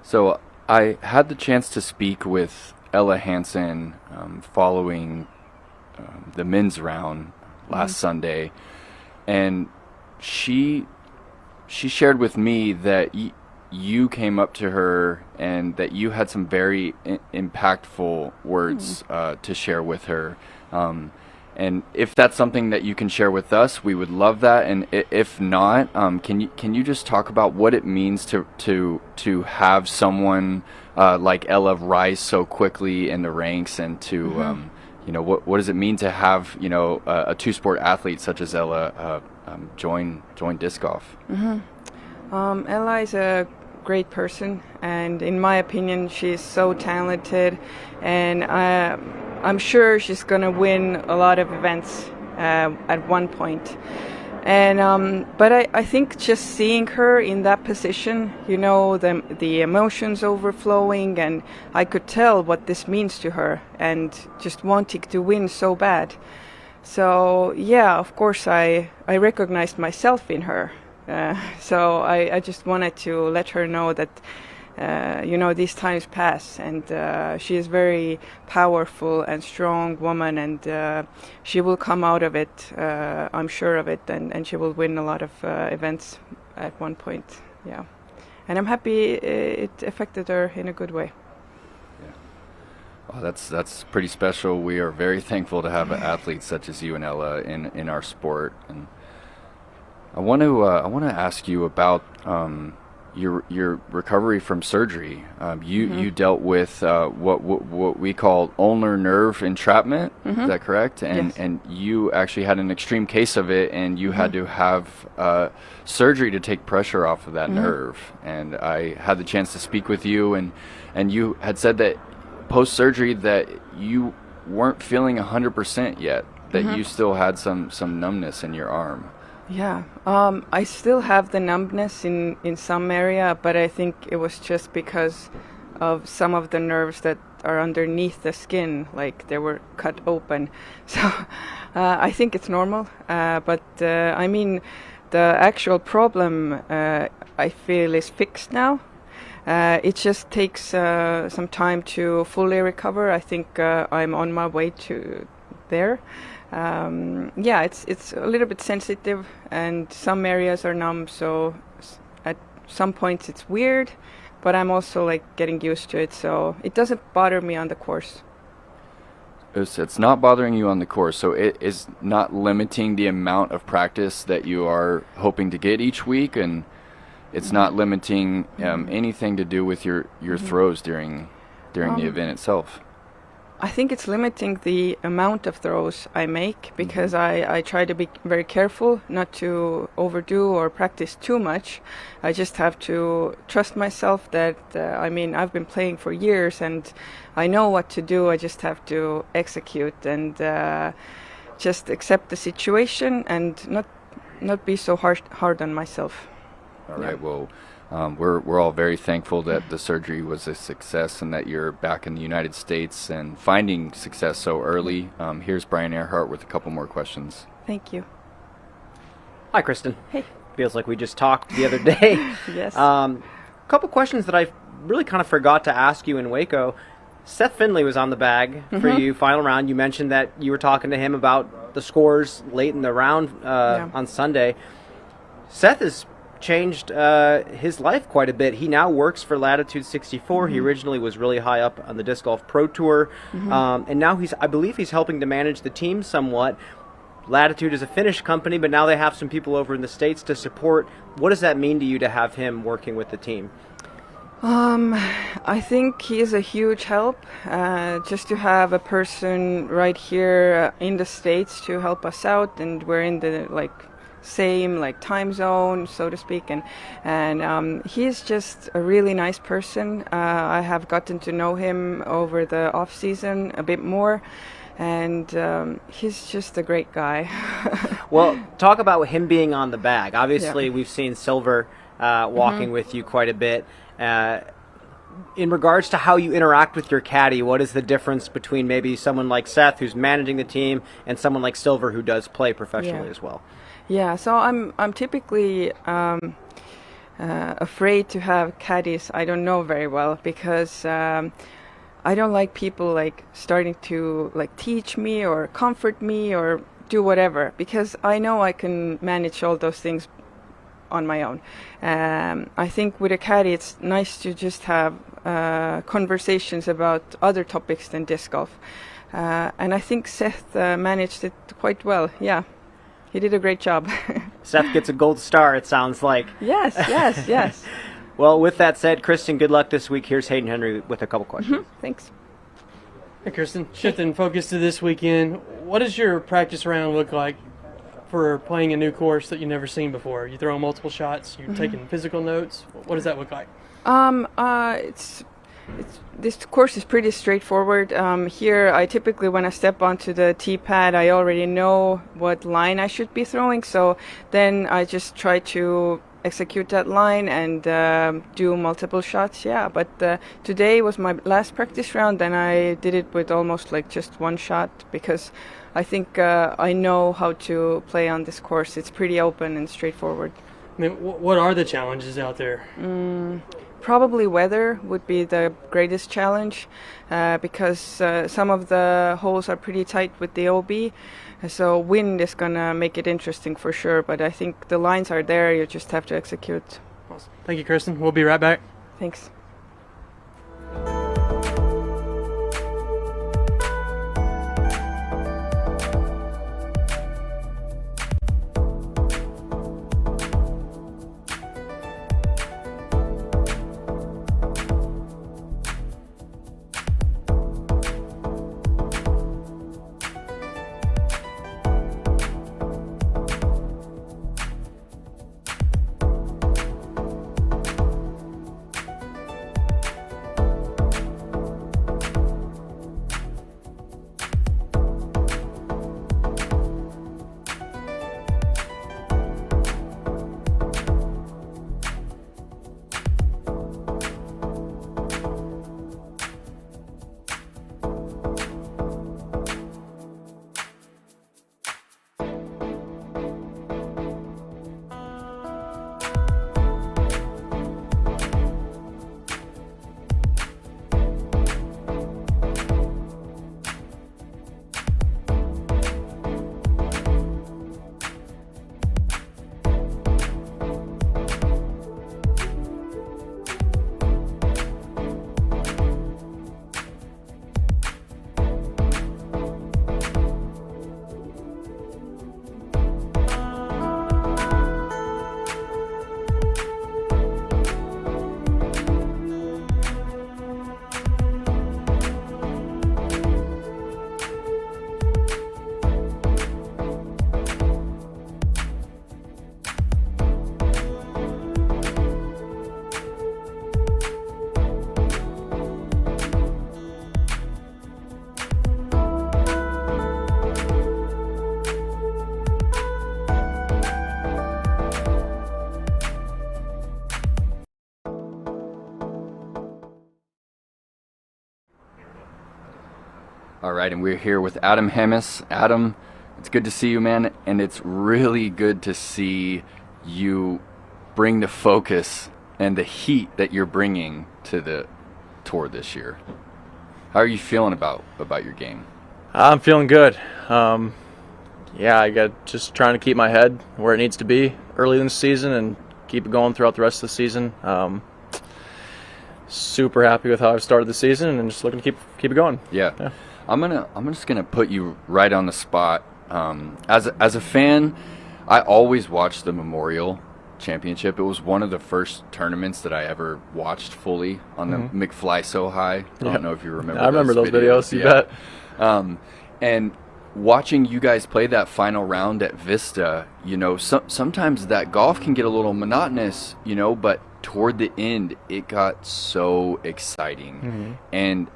So I had the chance to speak with Ella Hansen following the men's round last Sunday, and she shared with me that you came up to her and that you had some very impactful words to share with her. And if that's something that you can share with us, we would love that. And if not, can you just talk about what it means to have someone like Ella rise so quickly in the ranks, and to what does it mean to have a two-sport athlete such as Ella join disc golf? Ella is a great person, and in my opinion, she's so talented, and I'm sure she's gonna win a lot of events at one point. And but I think just seeing her in that position, the emotions overflowing, and I could tell what this means to her, and just wanting to win so bad. So yeah, of course I recognized myself in her. So I just wanted to let her know that these times pass, and she is very powerful and strong woman, and she will come out of it, I'm sure of it, and she will win a lot of events at one point. Yeah, and I'm happy it affected her in a good way. Oh, that's pretty special. We are very thankful to have athletes such as you and Ella in our sport. And I want to ask you about your recovery from surgery. You dealt with what we call ulnar nerve entrapment. Is that correct? And Yes. and you actually had an extreme case of it, and you had to have surgery to take pressure off of that nerve. And I had the chance to speak with you, and you had said that post surgery that you weren't feeling 100% yet, that you still had some numbness in your arm. Yeah, I still have the numbness in some area, but I think it was just because of some of the nerves that are underneath the skin, like they were cut open. So I think it's normal, but I mean, the actual problem I feel is fixed now. It just takes some time to fully recover. I think I'm on my way to there. Yeah, it's a little bit sensitive, and some areas are numb, so at some points it's weird, but I'm also like getting used to it, so it doesn't bother me on the course. It's not bothering you on the course, so it is not limiting the amount of practice that you are hoping to get each week, and it's not limiting anything to do with your throws during the event itself. I think it's limiting the amount of throws I make, because I try to be very careful not to overdo or practice too much. I just have to trust myself that, I mean, I've been playing for years and I know what to do. I just have to execute and just accept the situation and not be so hard on myself. All right, well, we're all very thankful that the surgery was a success and that you're back in the United States and finding success so early. Here's Brian Earhart with a couple more questions. Thank you. Hi, Kristin. Hey. Feels like we just talked the other day. Yes. Couple questions that I really kind of forgot to ask you in Waco. Seth Finley was on the bag for you, final round. You mentioned that you were talking to him about the scores late in the round on Sunday. Seth has changed his life quite a bit. He now works for Latitude 64. He originally was really high up on the Disc Golf Pro Tour, and now I believe he's helping to manage the team somewhat. Latitude is a Finnish company, but now they have some people over in the States to support. What does that mean to you to have him working with the team? I think he is a huge help. Just to have a person right here in the States to help us out, and we're in the same time zone, so to speak, and he's just a really nice person. I have gotten to know him over the off season a bit more, and he's just a great guy. Well, talk about him being on the bag. Obviously, we've seen Silver walking with you quite a bit. In regards to how you interact with your caddy, what is the difference between maybe someone like Seth, who's managing the team, and someone like Silver, who does play professionally as well? Yeah, so I'm typically afraid to have caddies I don't know very well, because I don't like people starting to teach me or comfort me or do whatever, because I know I can manage all those things on my own. I think with a caddy it's nice to just have conversations about other topics than disc golf, and I think Seth managed it quite well. Yeah, he did a great job. Seth gets a gold star, it sounds like. Yes. Well, with that said, Kristin, good luck this week. Here's Hayden Henry with a couple questions. Thanks. Hey, Kristin, shifting focus to this weekend, what does your practice round look like for playing a new course that you've never seen before? You throwing multiple shots, you're taking physical notes. What does that look like? This course is pretty straightforward. Here, I typically, when I step onto the tee pad, I already know what line I should be throwing, so then I just try to execute that line and do multiple shots. Yeah, but today was my last practice round, and I did it with almost just one shot, because I think I know how to play on this course. It's pretty open and straightforward. I mean, what are the challenges out there? Probably weather would be the greatest challenge, because some of the holes are pretty tight with the OB, so wind is going to make it interesting for sure, but I think the lines are there, you just have to execute. Awesome. Thank you, Kristin. We'll be right back. Thanks. All right, and we're here with Adam Hemis. Adam, it's good to see you, man, and it's really good to see you bring the focus and the heat that you're bringing to the tour this year. How are you feeling about your game? I'm feeling good. I got just trying to keep my head where it needs to be early in the season and keep it going throughout the rest of the season. Super happy with how I've started the season and just looking to keep it going. Yeah. I'm just gonna put you right on the spot As a fan, I always watched the Memorial Championship. It was one of the first tournaments that I ever watched fully on the McFly So High. I don't know if you remember. I remember those videos. You bet. And watching you guys play that final round at Vista, sometimes that golf can get a little monotonous, but toward the end, it got so exciting. And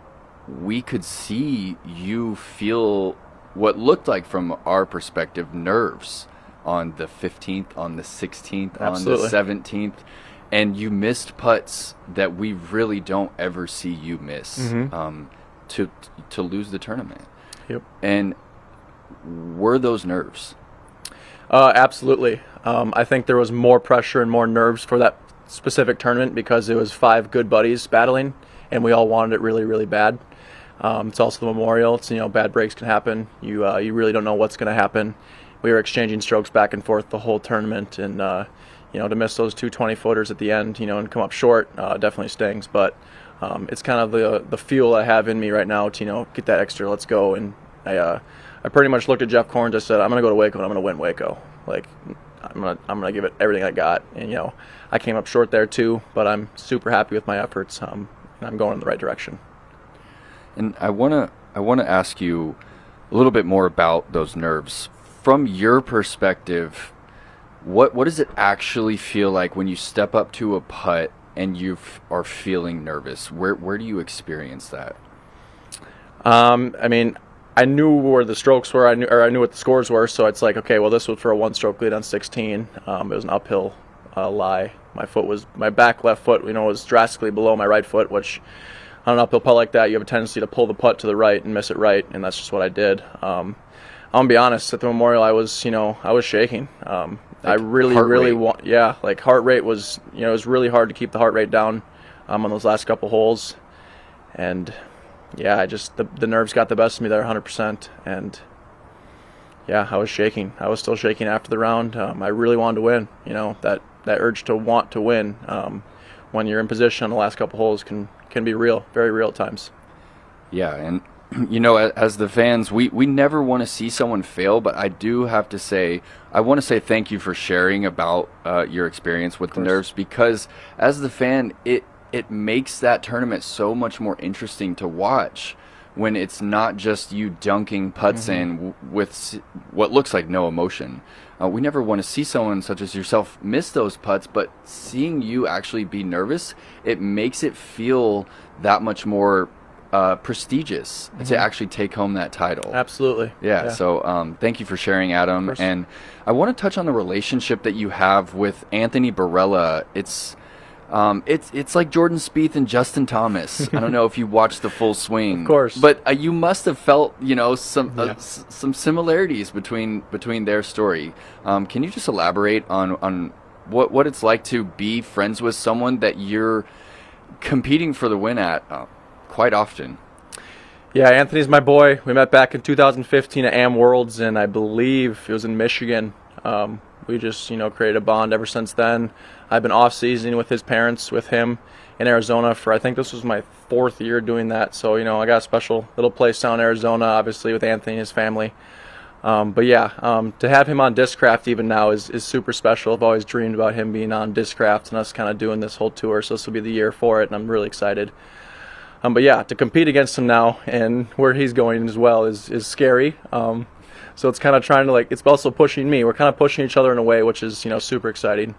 we could see you feel what looked like, from our perspective, nerves on the 15th, on the 16th, Absolutely. on the 17th. And you missed putts that we really don't ever see you miss to lose the tournament. Yep. And were those nerves? Absolutely. I think there was more pressure and more nerves for that specific tournament because it was 5 good buddies battling, and we all wanted it really, really bad. It's also the Memorial. It's, bad breaks can happen. You really don't know what's going to happen. We were exchanging strokes back and forth the whole tournament, and to miss those 2 20-footers at the end, and come up short definitely stings. But it's kind of the fuel I have in me right now to get that extra. Let's go. And I pretty much looked at Jeff Corns. I said, I'm going to go to Waco and I'm going to win Waco. Like, I'm gonna give it everything I got. And I came up short there too, but I'm super happy with my efforts. And I'm going in the right direction. And I wanna ask you a little bit more about those nerves. From your perspective, what does it actually feel like when you step up to a putt and you are feeling nervous? Where do you experience that? I knew where the strokes were. I knew what the scores were. So it's like, okay, well, this was for a 1-stroke lead on 16. It was an uphill lie. My back left foot, was drastically below my right foot, which on an uphill putt like that, you have a tendency to pull the putt to the right and miss it right, and that's just what I did. I'm gonna be honest. At the Memorial, I was shaking. I really heart rate was, it was really hard to keep the heart rate down on those last couple holes, and yeah, the nerves got the best of me there 100%, and yeah, I was shaking. I was still shaking after the round. I really wanted to win. That urge to want to win when you're in position on the last couple holes can be real, very real at times. Yeah, and as the fans, we never want to see someone fail, but I do have to say, I want to say thank you for sharing about your experience with the nerves, because as the fan, it makes that tournament so much more interesting to watch when it's not just you dunking putts in with what looks like no emotion. We never want to see someone such as yourself miss those putts, but seeing you actually be nervous, it makes it feel that much more prestigious to actually take home that title. Absolutely. Yeah. So thank you for sharing, Adam. And I want to touch on the relationship that you have with Anthony Barella. It's like Jordan Spieth and Justin Thomas. I don't know if you watched the full swing. Of course. But you must have felt, some similarities between their story. Can you just elaborate on what it's like to be friends with someone that you're competing for the win at quite often? Yeah, Anthony's my boy. We met back in 2015 at Am Worlds, and I believe it was in Michigan. We just, created a bond ever since then. I've been off-seasoning with his parents, with him in Arizona for, I think this was my 4th year doing that. So, I got a special little place down in Arizona, obviously, with Anthony and his family. But yeah, to have him on Discraft even now is super special. I've always dreamed about him being on Discraft and us kind of doing this whole tour. So this will be the year for it, and I'm really excited. But yeah, to compete against him now and where he's going as well is scary. So it's kind of trying to, it's also pushing me. We're kind of pushing each other in a way, which is, super exciting.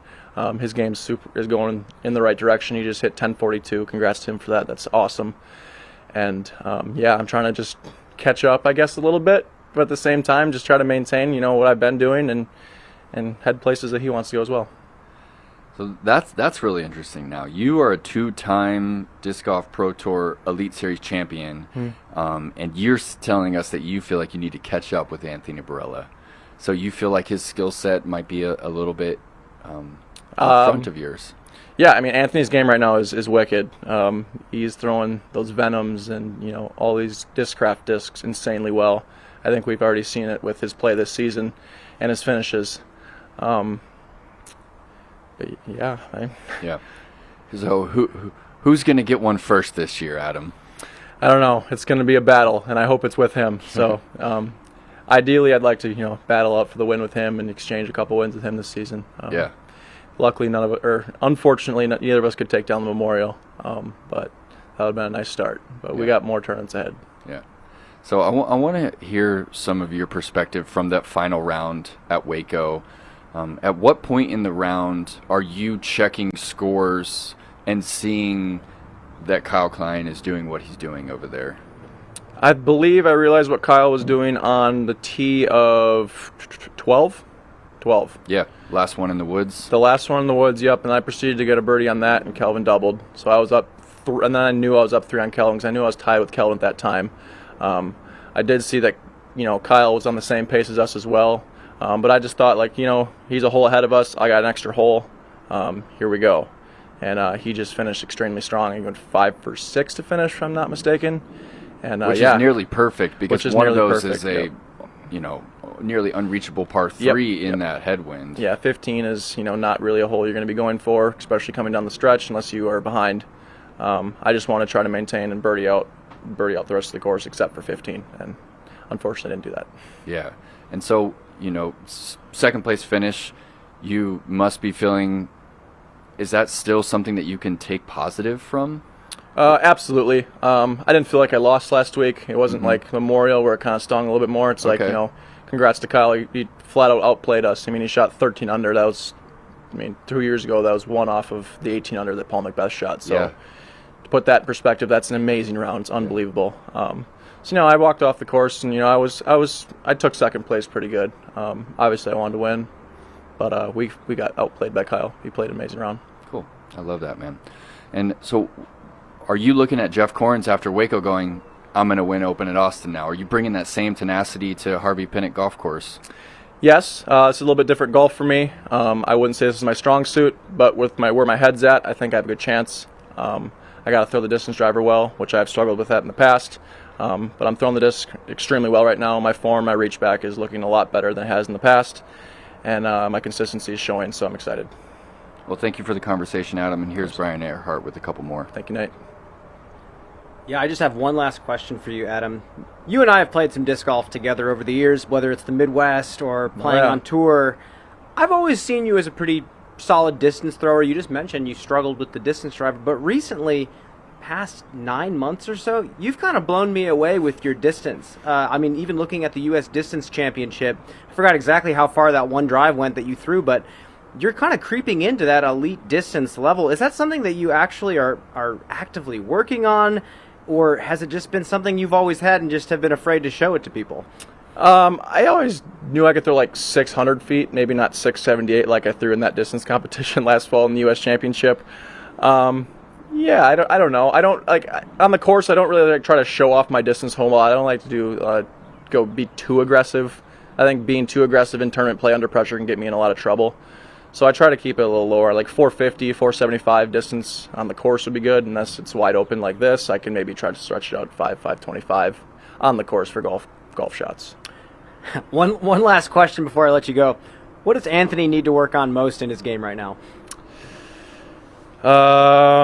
His game is going in the right direction. He just hit 1042. Congrats to him for that. That's awesome. And yeah, I'm trying to just catch up, I guess, a little bit, but at the same time, just try to maintain, what I've been doing and head places that he wants to go as well. So that's really interesting. Now, you are a 2-time Disc Golf Pro Tour Elite Series champion, and you're telling us that you feel like you need to catch up with Anthony Barella. So you feel like his skill set might be a little bit in front of yours. Yeah, Anthony's game right now is wicked. He's throwing those Venoms and all these Discraft discs insanely well. I think we've already seen it with his play this season and his finishes. Yeah. Yeah. So who's going to get one first this year, Adam? I don't know. It's going to be a battle, and I hope it's with him. So ideally, I'd like to battle out for the win with him and exchange a couple wins with him this season. Yeah. Luckily, unfortunately, neither of us could take down the Memorial, but that would have been a nice start. But we got more tournaments ahead. Yeah. So I want to hear some of your perspective from that final round at Waco. At what point in the round are you checking scores and seeing that Kyle Klein is doing what he's doing over there? I believe I realized what Kyle was doing on the tee of 12. 12. Yeah, last one in the woods. The last one in the woods, yep, and I proceeded to get a birdie on that, and Kelvin doubled. So I was up, and then I knew I was up 3 on Kelvin because I knew I was tied with Kelvin at that time. I did see that, Kyle was on the same pace as us as well, but I just thought, he's a hole ahead of us. I got an extra hole. Here we go. And he just finished extremely strong. He went 5 for 6 to finish, if I'm not mistaken. And which is nearly perfect because one of those is a, yep. Nearly unreachable par 3 in that headwind. Yeah, 15 is, not really a hole you're going to be going for, especially coming down the stretch unless you are behind. I just want to try to maintain and birdie out the rest of the course except for 15, and unfortunately didn't do that. Yeah, and so, second place finish, you must be feeling, is that still something that you can take positive from? Absolutely. I didn't feel like I lost last week. It wasn't like Memorial where it kind of stung a little bit more. It's Okay. like, congrats to Kyle. He flat out outplayed us. He shot 13 under. That was, 2 years ago, that was one off of the 18 under that Paul McBeth shot. So to put that in perspective, that's an amazing round. It's unbelievable. So, I walked off the course and, I took second place pretty good. Obviously I wanted to win, but we got outplayed by Kyle. He played an amazing round. Cool. I love that, man. And so are you looking at Jeff Corns after Waco going, I'm going to win Open at Austin now? Are you bringing that same tenacity to Harvey Pinnock Golf Course? Yes, it's a little bit different golf for me. I wouldn't say this is my strong suit, but with where my head's at, I think I have a good chance. I got to throw the distance driver well, which I've struggled with that in the past. But I'm throwing the disc extremely well right now. My form, my reach back is looking a lot better than it has in the past, and my consistency is showing, so I'm excited. Well, thank you for the conversation, Adam, and here's Brian Earhart with a couple more. Thank you, Nate. Yeah, I just have one last question for you, Adam. You and I have played some disc golf together over the years, whether it's the Midwest or playing on tour. I've always seen you as a pretty solid distance thrower. You just mentioned you struggled with the distance driver, but recently, past 9 months or so, you've kind of blown me away with your distance. Even looking at the U.S. Distance Championship, I forgot exactly how far that one drive went that you threw, but you're kind of creeping into that elite distance level. Is that something that you actually are actively working on? Or has it just been something you've always had and just have been afraid to show it to people? I always knew I could throw 600 feet, maybe not 678 like I threw in that distance competition last fall in the U.S. Championship. I don't know. I don't on the course. I don't really try to show off my distance home a lot. I don't like to be too aggressive. I think being too aggressive in tournament play under pressure can get me in a lot of trouble. So I try to keep it a little lower, 450, 475 distance on the course would be good. Unless it's wide open like this, I can maybe try to stretch it out 525 on the course for golf shots. One last question before I let you go. What does Anthony need to work on most in his game right now?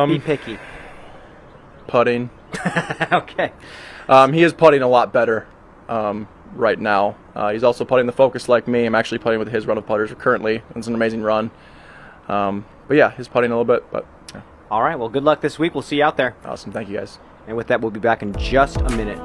Be picky. Putting. Okay. He is putting a lot better right now. He's also putting the focus like me. I'm actually putting with his run of putters currently. It's an amazing run. But yeah, he's putting a little bit. But yeah. All right. Well, good luck this week. We'll see you out there. Awesome. Thank you, guys. And with that, we'll be back in just a minute.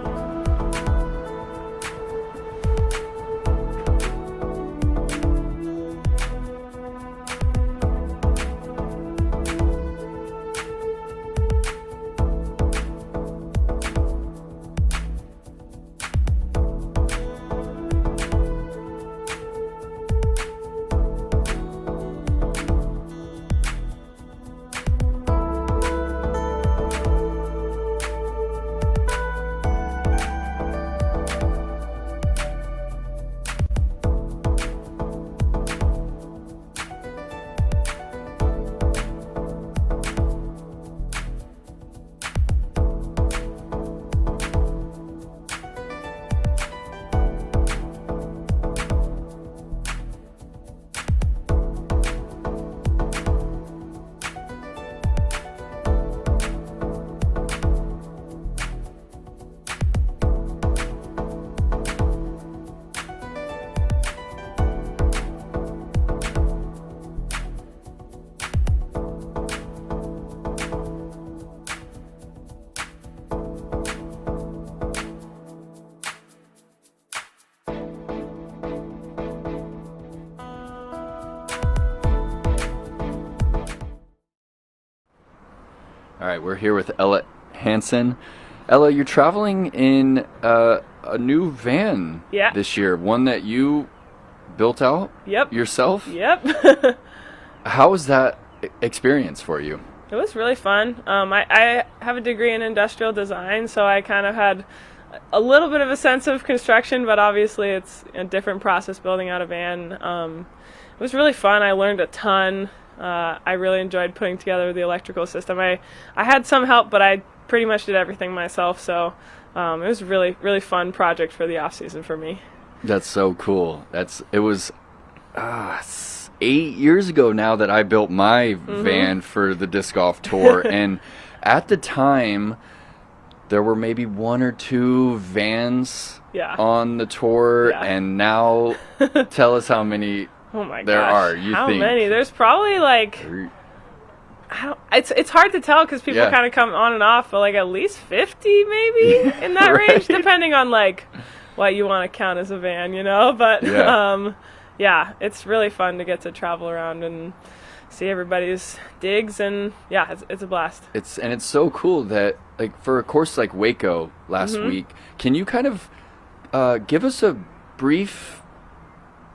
All right, we're here with Ella Hansen. Ella, you're traveling in a new van this year, one that you built out yourself? Yep. How was that experience for you? It was really fun. I have a degree in industrial design, so I kind of had a little bit of a sense of construction, but obviously it's a different process building out a van. It was really fun. I learned a ton. I really enjoyed putting together the electrical system. I had some help, but I pretty much did everything myself, so it was a really, really fun project for the off season for me. That's so cool. It was 8 years ago now that I built my van for the disc golf tour, and at the time there were maybe 1 or 2 vans on the tour, and now tell us how many there are. How many? There's probably like it's hard to tell because people kind of come on and off, but like at least 50 maybe in that range, depending on like what you want to count as a van, you know. But it's really fun to get to travel around and see everybody's digs, and it's a blast. It's so cool that, like, for a course like Waco last week, can you kind of give us a brief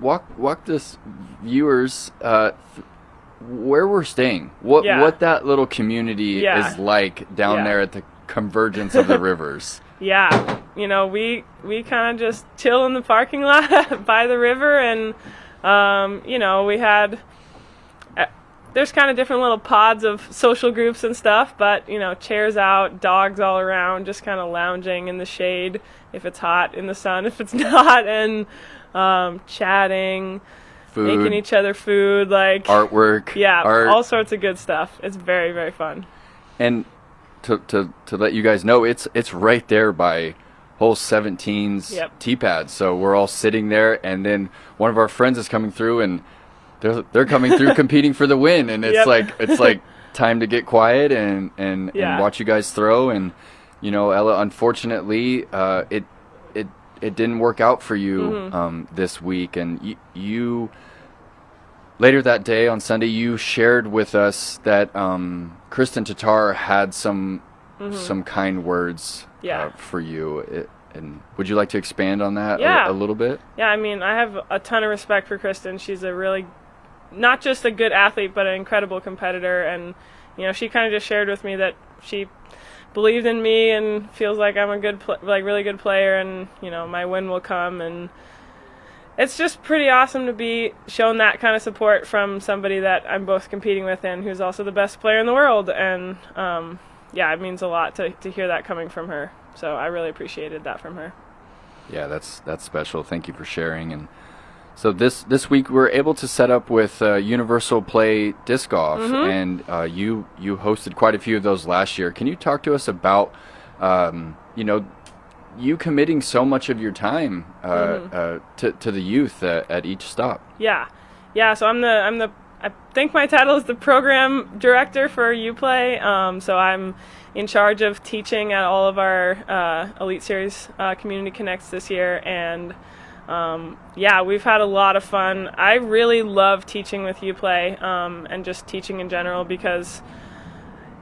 walk this viewers where we're staying, what that little community is like down there at the convergence of the rivers? Yeah, you know, we kind of just chill in the parking lot by the river, and you know, we had there's kind of different little pods of social groups and stuff, but you know, chairs out, dogs all around, just kind of lounging in the shade if it's hot, in the sun if it's not, and chatting, food, making each other food, like artwork, art. All sorts of good stuff. It's very, very fun. And to let you guys know, it's right there by hole 17's tee pad. So we're all sitting there, and then one of our friends is coming through, and they're coming through competing for the win, and it's like time to get quiet and watch you guys throw. And you know, Ella, unfortunately, it didn't work out for you this week, and you later that day on Sunday you shared with us that Kristin Tattar had some kind words for you. And would you like to expand on that a little bit? Yeah, I mean, I have a ton of respect for Kristin. She's a really, not just a good athlete, but an incredible competitor. And, you know, she kind of just shared with me that she believed in me and feels like I'm a good, really good player, and, you know, my win will come. And it's just pretty awesome to be shown that kind of support from somebody that I'm both competing with and who's also the best player in the world. And, it means a lot to hear that coming from her. So I really appreciated that from her. Yeah, that's special. Thank you for sharing. And so this week we're able to set up with Universal Play Disc Golf, and you hosted quite a few of those last year. Can you talk to us about you committing so much of your time to the youth at each stop? Yeah. So I think my title is the program director for UPlay. So I'm in charge of teaching at all of our Elite Series Community Connects this year, and we've had a lot of fun. I really love teaching with UPlay and just teaching in general, because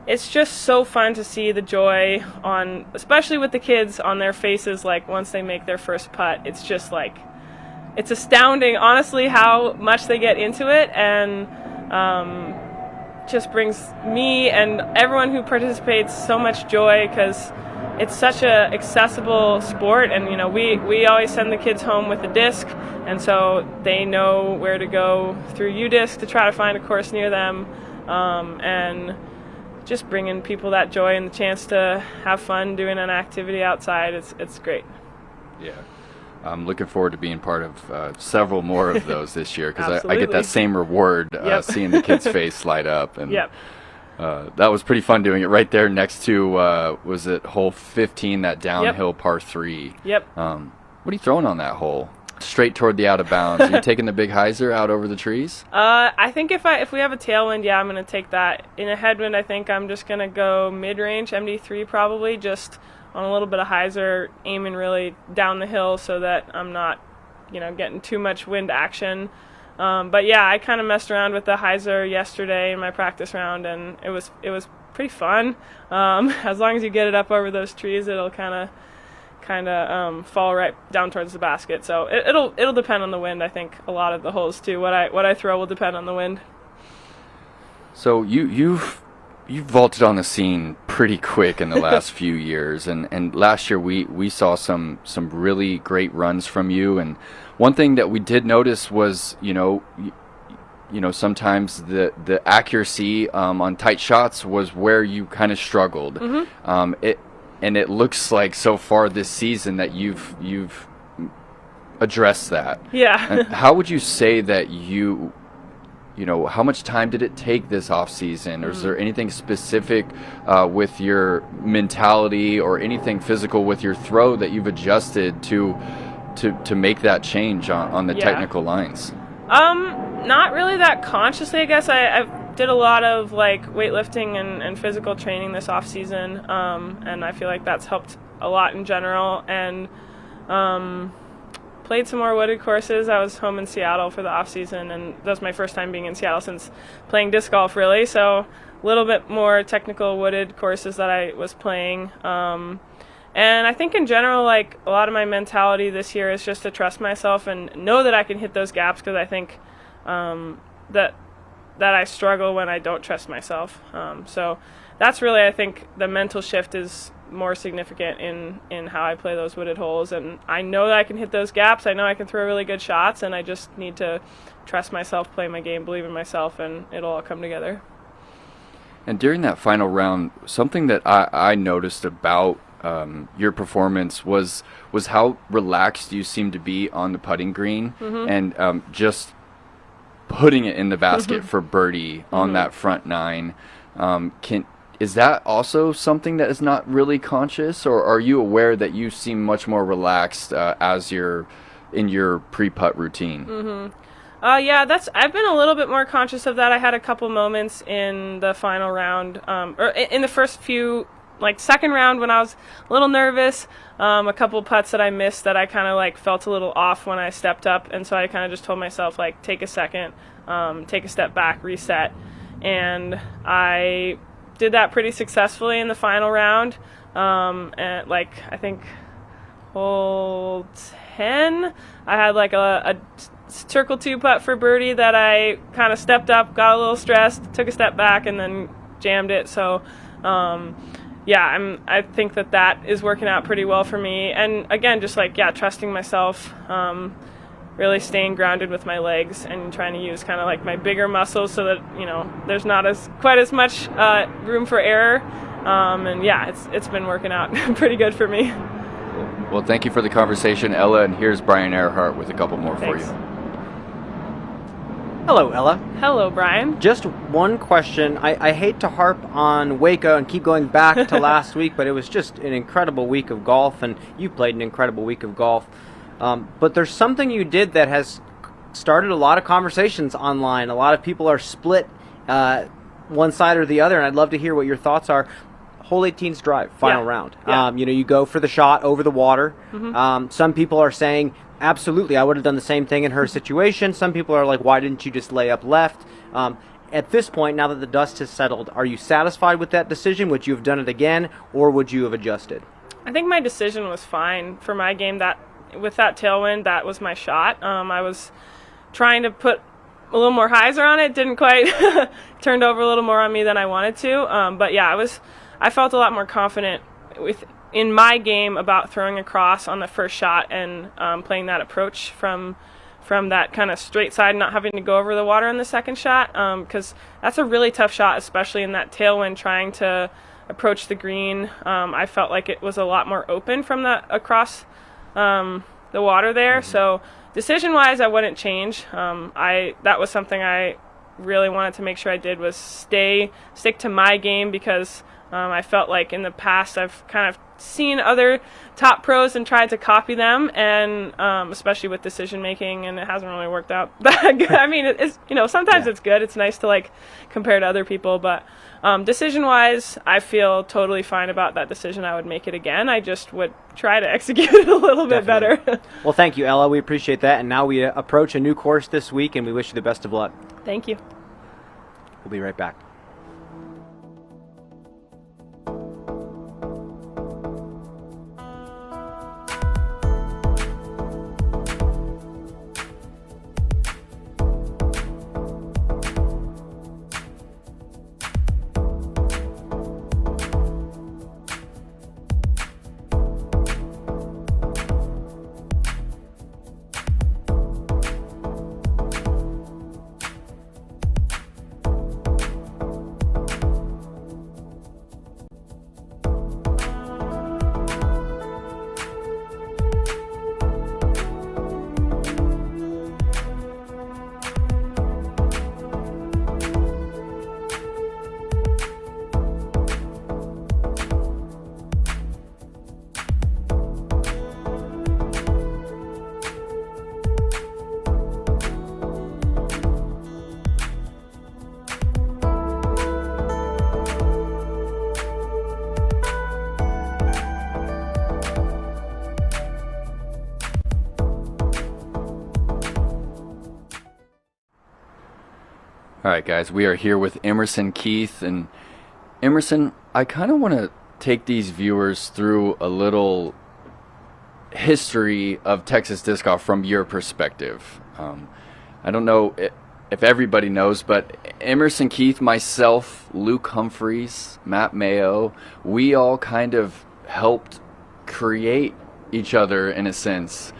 it's just so fun to see the joy especially with the kids, on their faces, like once they make their first putt. It's just like, it's astounding, honestly, how much they get into it, and just brings me and everyone who participates so much joy, because it's such a accessible sport. And you know, we always send the kids home with a disc, and so they know where to go through UDisc to try to find a course near them, and just bringing people that joy and the chance to have fun doing an activity outside. It's great. Yeah. I'm looking forward to being part of several more of those this year, because I get that same reward seeing the kid's face light up. And that was pretty fun doing it right there next to, was it hole 15, that downhill par 3? What are you throwing on that hole? Straight toward the out of bounds. Are you taking the big hyzer out over the trees? I think if we have a tailwind, I'm going to take that. In a headwind, I think I'm just going to go mid-range, MD3 probably, just on a little bit of hyzer, aiming really down the hill so that I'm not, getting too much wind action. I kind of messed around with the hyzer yesterday in my practice round, and it was pretty fun. As long as you get it up over those trees, it'll kind of fall right down towards the basket. So it'll depend on the wind. I think a lot of the holes too. What I throw will depend on the wind. So you've vaulted on the scene pretty quick in the last few years, and last year we saw some really great runs from you. And one thing that we did notice was sometimes the accuracy on tight shots was where you kind of struggled. It looks like so far this season that you've addressed that. Yeah. And how would you say that how much time did it take this off season, or is there anything specific with your mentality or anything physical with your throw that you've adjusted to make that change on the technical lines? Not really that consciously, I guess. I did a lot of weightlifting and physical training this off season, and I feel like that's helped a lot in general. And played some more wooded courses. I was home in Seattle for the off season, and that was my first time being in Seattle since playing disc golf, really. So a little bit more technical wooded courses that I was playing. And I think in general, a lot of my mentality this year is just to trust myself and know that I can hit those gaps, because I think that I struggle when I don't trust myself. So that's really, I think, the mental shift is more significant in how I play those wooded holes. And I know that I can hit those gaps. I know I can throw really good shots, and I just need to trust myself, play my game, believe in myself, and it'll all come together. And during that final round, something that I noticed about your performance was how relaxed you seemed to be on the putting green, and just putting it in the basket for birdie on that front nine. Is that also something that is not really conscious, or are you aware that you seem much more relaxed as you're in your pre-putt routine? Yeah, I've been a little bit more conscious of that. I had a couple moments in the final round, or in the first few, second round, when I was a little nervous. A couple putts that I missed that I kind of felt a little off when I stepped up, and so I kind of just told myself take a second, take a step back, reset, and I did that pretty successfully in the final round. And I think hole 10, I had a circle 2 putt for birdie that I kind of stepped up, got a little stressed, took a step back, and then jammed it. So I think that is working out pretty well for me. And again, just trusting myself, really staying grounded with my legs and trying to use kind of my bigger muscles so that there's not quite as much room for error. It's been working out pretty good for me. Well, thank you for the conversation, Ella, and here's Brian Earhart with a couple more for you. Hello, Ella. Hello, Brian. Just one question. I hate to harp on Waco and keep going back to last week, but it was just an incredible week of golf, and you played an incredible week of golf. But there's something you did that has started a lot of conversations online. A lot of people are split one side or the other, and I'd love to hear what your thoughts are. Hole 18's drive, final round. Yeah. You go for the shot over the water. Some people are saying, absolutely, I would have done the same thing in her situation. Some people are like, why didn't you just lay up left? At this point, now that the dust has settled, are you satisfied with that decision? Would you have done it again, or would you have adjusted? I think my decision was fine for my game. With that tailwind, that was my shot. I was trying to put a little more hyzer on it. Didn't quite turned over a little more on me than I wanted to. But yeah, I felt a lot more confident in my game about throwing across on the first shot and playing that approach from that kind of straight side, not having to go over the water in the second shot, because that's a really tough shot, especially in that tailwind trying to approach the green. I felt like it was a lot more open from across the water there. So decision-wise, I wouldn't change. That was something I really wanted to make sure I did, was stick to my game, because I felt like in the past I've kind of seen other top pros and tried to copy them, and especially with decision making, and it hasn't really worked out that good. I mean, it's sometimes it's good. It's nice to compare to other people, but decision-wise, I feel totally fine about that decision. I would make it again. I just would try to execute it a little bit better. Well, thank you, Ella. We appreciate that. And now we approach a new course this week, and we wish you the best of luck. Thank you. We'll be right back. All right, guys, we are here with Emerson Keith. And Emerson, I kind of want to take these viewers through a little history of Texas disc golf from your perspective. I don't know if everybody knows, but Emerson Keith, myself, Luke Humphreys, Matt Mayo, we all kind of helped create each other in a sense.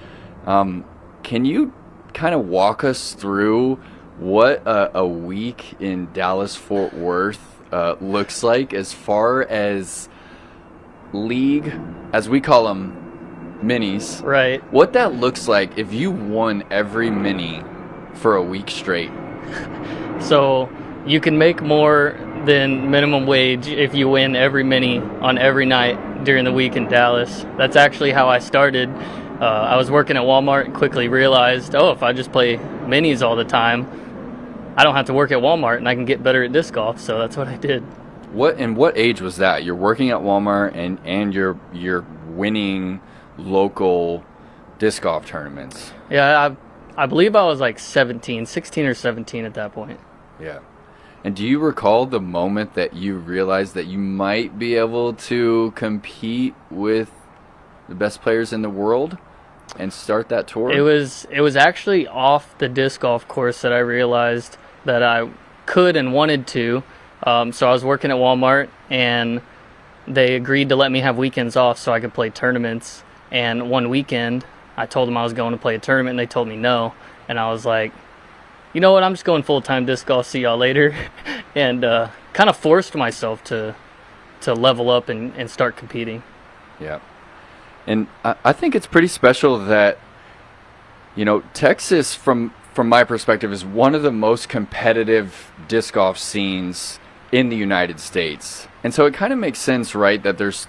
Can you kind of walk us through what a week in Dallas-Fort Worth looks like as far as league, as we call them, minis? Right. What that looks like if you won every mini for a week straight. So you can make more than minimum wage if you win every mini on every night during the week in Dallas. That's actually how I started. I was working at Walmart and quickly realized, if I just play minis all the time, I don't have to work at Walmart and I can get better at disc golf. So that's what I did. What age was that? You're working at Walmart and you're winning local disc golf tournaments. Yeah, I believe I was like 16 or 17 at that point. Yeah. And do you recall the moment that you realized that you might be able to compete with the best players in the world and start that tour? It was actually off the disc golf course that I realized that I could and wanted to. So I was working at Walmart, and they agreed to let me have weekends off so I could play tournaments. And one weekend, I told them I was going to play a tournament, and they told me no. And I was like, you know what, I'm just going full-time disc golf, see y'all later. And kind of forced myself to level up and start competing. Yeah. And I think it's pretty special that, Texas, from my perspective, is one of the most competitive disc golf scenes in the United States. And so it kind of makes sense, right, that there's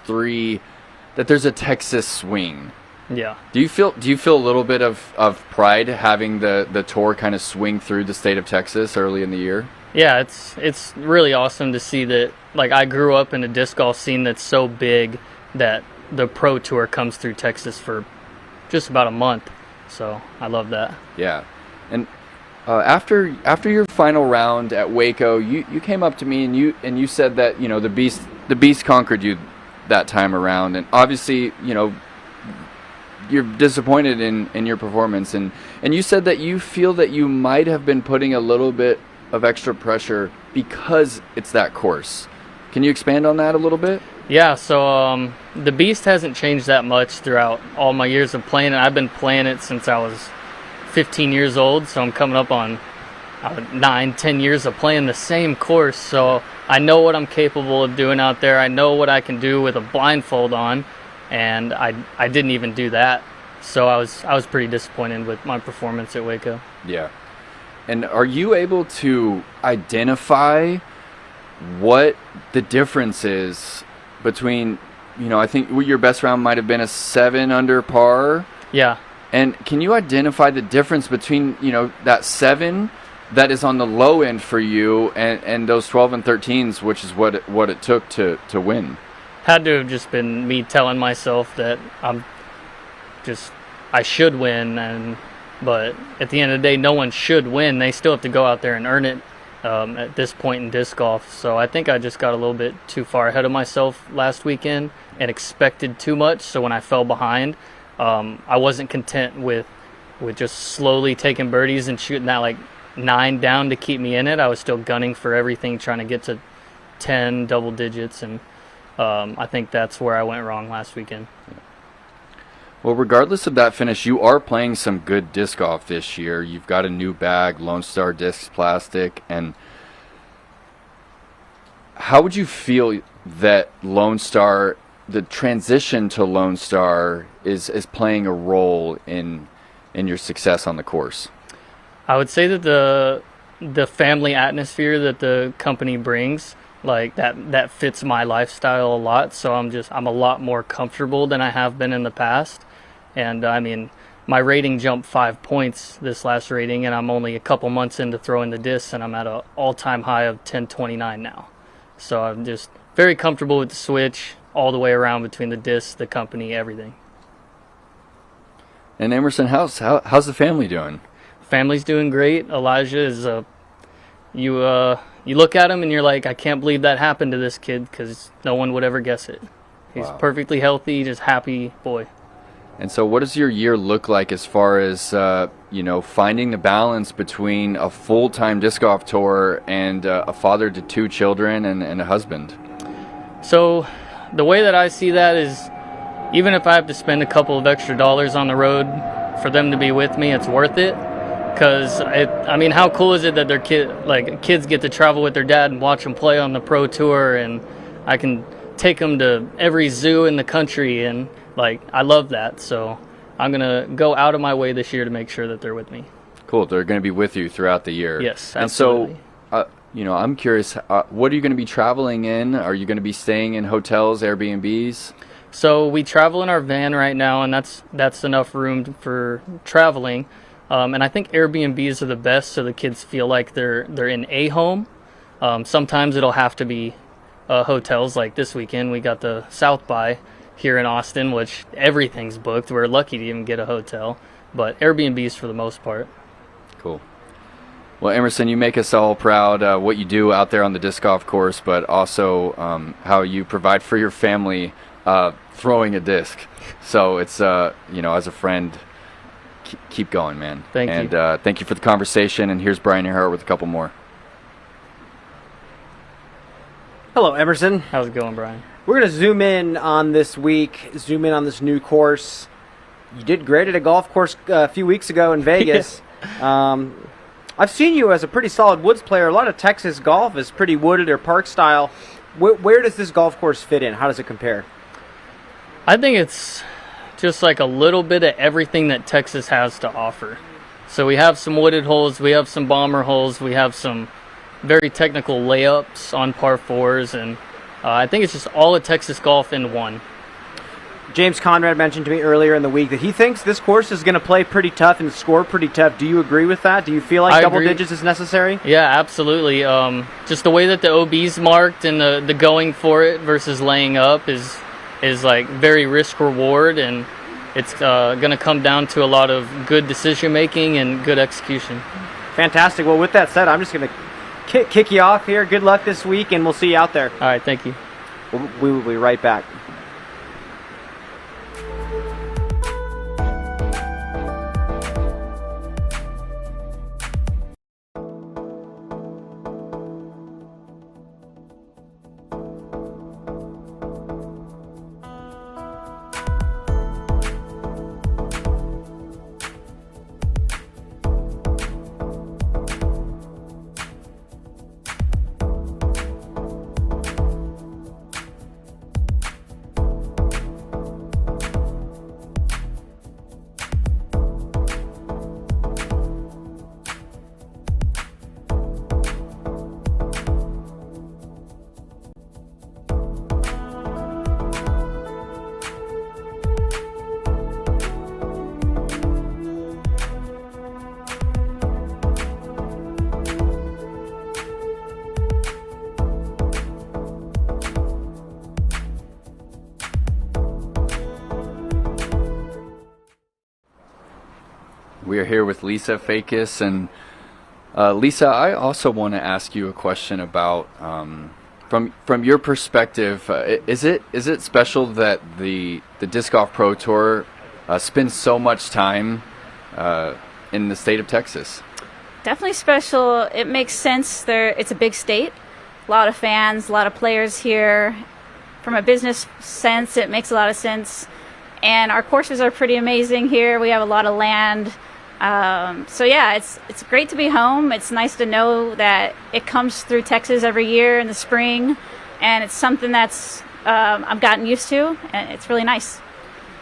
a Texas swing. Yeah. Do you feel a little bit of pride having the tour kind of swing through the state of Texas early in the year? Yeah, it's really awesome to see that. Like, I grew up in a disc golf scene that's so big that the pro tour comes through Texas for just about a month. So I love that. Yeah. And after your final round at Waco, you came up to me and you said that the beast conquered you that time around, and obviously you're disappointed in your performance, and you said that you feel that you might have been putting a little bit of extra pressure because it's that course. Can you expand on that a little bit? Yeah, so the beast hasn't changed that much throughout all my years of playing it. I've been playing it since I was 15 years old, so I'm coming up on 9-10 years of playing the same course. So I know what I'm capable of doing out there. I know what I can do with a blindfold on, and I didn't even do that. So I was pretty disappointed with my performance at Waco. Yeah. And are you able to identify what the difference is between, I think your best round might have been a 7 under par? Yeah. And can you identify the difference between, that 7 that is on the low end for you and those 12 and 13s, which is what it took to win? Had to have just been me telling myself that I should win, but at the end of the day, no one should win. They still have to go out there and earn it at this point in disc golf. So I think I just got a little bit too far ahead of myself last weekend and expected too much. So when I fell behind, I wasn't content with just slowly taking birdies and shooting that like 9 down to keep me in it. I was still gunning for everything, trying to get to 10 double digits, and I think that's where I went wrong last weekend. Well, regardless of that finish, you are playing some good disc golf this year. You've got a new bag, Lone Star Discs Plastic, and how would you feel that Lone Star, the transition to Lone Star, is playing a role in your success on the course? I would say that the family atmosphere that the company brings, like that fits my lifestyle a lot. So I'm a lot more comfortable than I have been in the past. And I mean, my rating jumped 5 points this last rating, and I'm only a couple months into throwing the discs, and I'm at an all-time high of 1029 now. So I'm just very comfortable with the switch all the way around between the discs, the company, everything. And Emerson, how's the family doing? Family's doing great. Elijah is you look at him and you're like, I can't believe that happened to this kid, because no one would ever guess it. He's perfectly healthy, just happy boy. And so what does your year look like as far as, finding the balance between a full-time disc golf tour and a father to 2 children and a husband? So the way that I see that is, even if I have to spend a couple of extra dollars on the road for them to be with me, it's worth it. Because, how cool is it that their kids get to travel with their dad and watch them play on the pro tour, and I can take them to every zoo in the country, and I love that. So I'm going to go out of my way this year to make sure that they're with me. Cool. They're going to be with you throughout the year. Yes, absolutely. And so, I'm curious, what are you going to be traveling in? Are you going to be staying in hotels, Airbnbs? So we travel in our van right now, and that's enough room for traveling. And I think Airbnbs are the best, so the kids feel like they're in a home. Sometimes it'll have to be hotels. Like this weekend, we got the South by here in Austin, which everything's booked. We're lucky to even get a hotel, but Airbnbs for the most part. Cool. Well, Emerson, you make us all proud, what you do out there on the disc golf course, but also how you provide for your family throwing a disc. So it's, as a friend, keep going, man. Thank you. And thank you for the conversation. And here's Brian Earhart with a couple more. Hello, Emerson. How's it going, Brian? We're going to zoom in on this week, zoom in on this new course. You did great at a golf course a few weeks ago in Vegas. I've seen you as a pretty solid woods player. A lot of Texas golf is pretty wooded or park style. Where does this golf course fit in? How does it compare? I think it's just like a little bit of everything that Texas has to offer. So we have some wooded holes, we have some bomber holes, we have some very technical layups on par 4s, and I think it's just all of Texas golf in one. James Conrad mentioned to me earlier in the week that he thinks this course is going to play pretty tough and score pretty tough. Do you agree with that? Do you feel like double digits is necessary? Yeah, absolutely. Just the way that the OB's marked and the going for it versus laying up is like very risk reward, and it's going to come down to a lot of good decision making and good execution. Fantastic. Well, with that said, I'm just going to kick you off here. Good luck this week, and we'll see you out there. All right, thank you. We will be right back. We are here with Lisa Fajkus, and Lisa, I also want to ask you a question about, from your perspective, is it special that the Disc Golf Pro Tour spends so much time in the state of Texas? Definitely special. It makes sense. It's a big state, a lot of fans, a lot of players here. From a business sense, it makes a lot of sense. And our courses are pretty amazing here. We have a lot of land. So yeah, it's great to be home. It's nice to know that it comes through Texas every year in the spring, and it's something that's I've gotten used to, and it's really nice.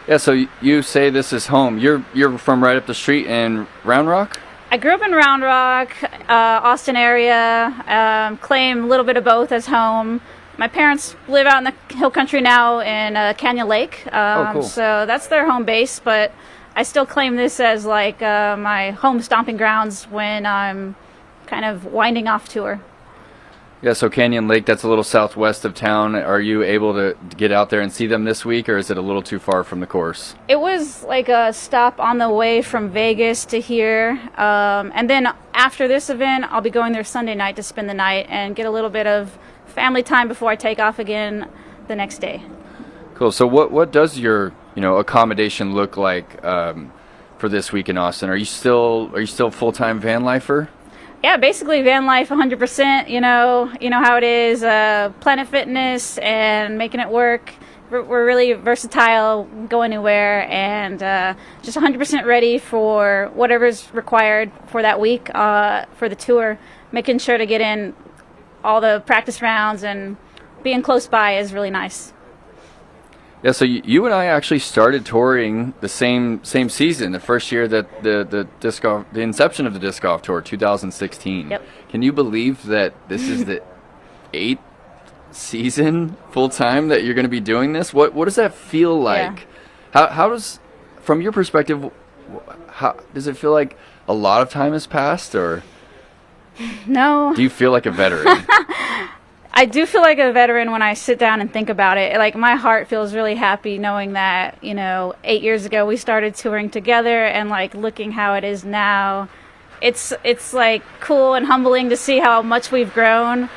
Yeah. So you say this is home. You're from right up the street in Round Rock? I grew up in Round Rock, Austin area. Claim a little bit of both as home. My parents live out in the hill country now in Canyon Lake. Cool. So that's their home base, but I still claim this as like my home stomping grounds when I'm kind of winding off tour. Yeah, so Canyon Lake, that's a little southwest of town. Are you able to get out there and see them this week, or is it a little too far from the course? It was like a stop on the way from Vegas to here. And then after this event, I'll be going there Sunday night to spend the night and get a little bit of family time before I take off again the next day. Cool. So what does your accommodation look like for this week in Austin? Are you still full-time van lifer? Yeah, basically van life 100%. You know how it is. Planet Fitness and making it work. We're really versatile, go anywhere, and just 100% ready for whatever's required for that week for the tour. Making sure to get in all the practice rounds and being close by is really nice. Yeah, so you and I actually started touring the same season, the first year that the inception of the disc golf tour, 2016. Yep. Can you believe that this is the 8th season full time that you're going to be doing this? What does that feel like? Yeah. How does, from your perspective, how does it feel like a lot of time has passed, or no? Do you feel like a veteran? I do feel like a veteran when I sit down and think about it. Like, my heart feels really happy knowing that, 8 years ago we started touring together, and like looking how it is now. It's like cool and humbling to see how much we've grown,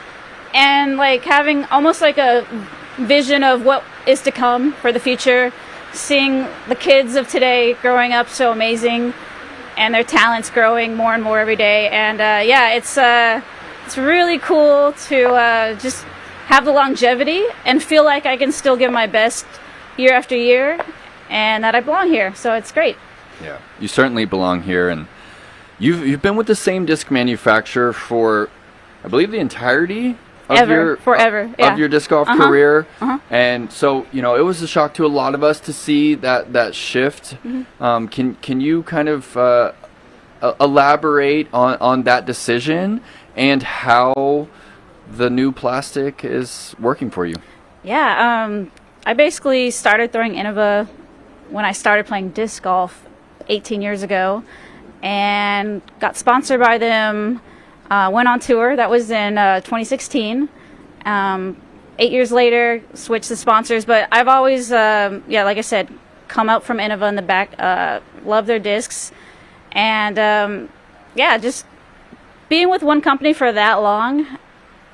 and like having almost like a vision of what is to come for the future, seeing the kids of today growing up so amazing and their talents growing more and more every day. And it's really cool to just have the longevity and feel like I can still give my best year after year, and that I belong here. So it's great. Yeah, you certainly belong here, and you've been with the same disc manufacturer for, I believe, the entirety of your disc golf career. And so it was a shock to a lot of us to see that shift. Can you kind of elaborate on that decision and how the new plastic is working for you? Yeah, I basically started throwing Innova when I started playing disc golf 18 years ago, and got sponsored by them, went on tour. That was in 2016. 8 years later, switched the sponsors, but I've always, like I said, come up from Innova in the back, love their discs, and just being with one company for that long,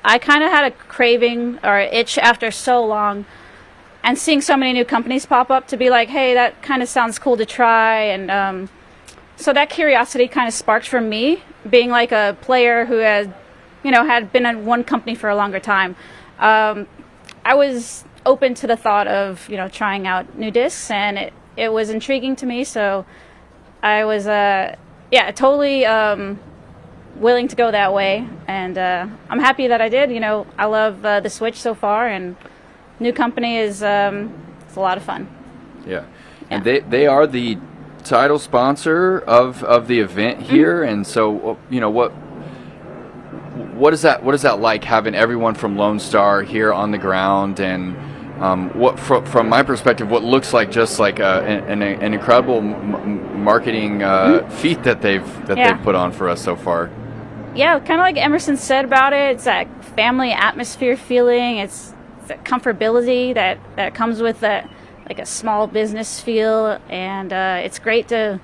I kind of had a craving or itch after so long, and seeing so many new companies pop up to be like, hey, that kind of sounds cool to try. And so that curiosity kind of sparked from me, being like a player who had been in one company for a longer time. I was open to the thought of, trying out new discs, and it was intriguing to me. So I was, totally willing to go that way, and I'm happy that I did. I love the switch so far, and new company is it's a lot of fun. Yeah. And they are the title sponsor of the event here, and so what is that like, having everyone from Lone Star here on the ground, and what from my perspective, what looks like just like an incredible marketing feat that they've put on for us so far. Yeah, kind of like Emerson said about it, it's that family atmosphere feeling. It's that comfortability that comes with that, like a small business feel, and it's great to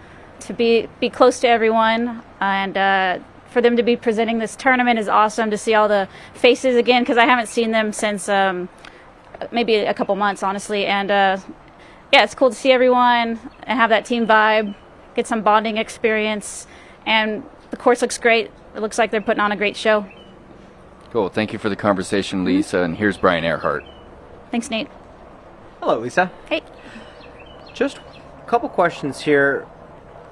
be close to everyone, and for them to be presenting this tournament is awesome. To see all the faces again, because I haven't seen them since maybe a couple months, honestly, and it's cool to see everyone and have that team vibe, get some bonding experience, and the course looks great. It looks like they're putting on a great show. Cool. Thank you for the conversation, Lisa. And here's Brian Earhart. Thanks, Nate. Hello, Lisa. Hey. Just a couple questions here.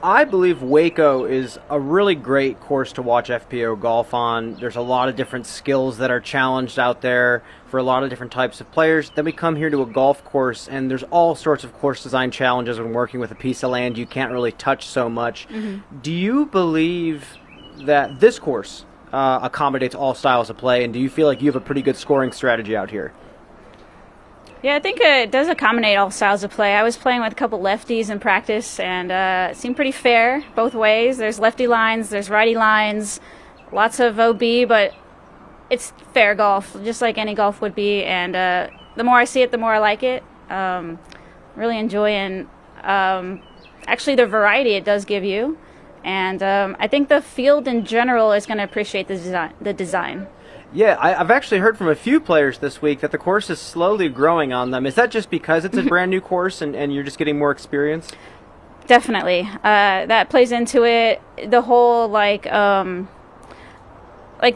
I believe Waco is a really great course to watch FPO golf on. There's a lot of different skills that are challenged out there for a lot of different types of players. Then we come here to a golf course, and there's all sorts of course design challenges when working with a piece of land you can't really touch so much. Do you believe that this course accommodates all styles of play, and do you feel like you have a pretty good scoring strategy out here? Yeah, I think it does accommodate all styles of play. I was playing with a couple lefties in practice, and it seemed pretty fair both ways. There's lefty lines, there's righty lines, lots of OB, but it's fair golf, just like any golf would be. And the more I see it, the more I like it. Really enjoying actually the variety it does give you. And I think the field in general is going to appreciate the design. Yeah, I've actually heard from a few players this week that the course is slowly growing on them. Is that just because it's a brand new course and you're just getting more experience? Definitely. That plays into it. The whole like the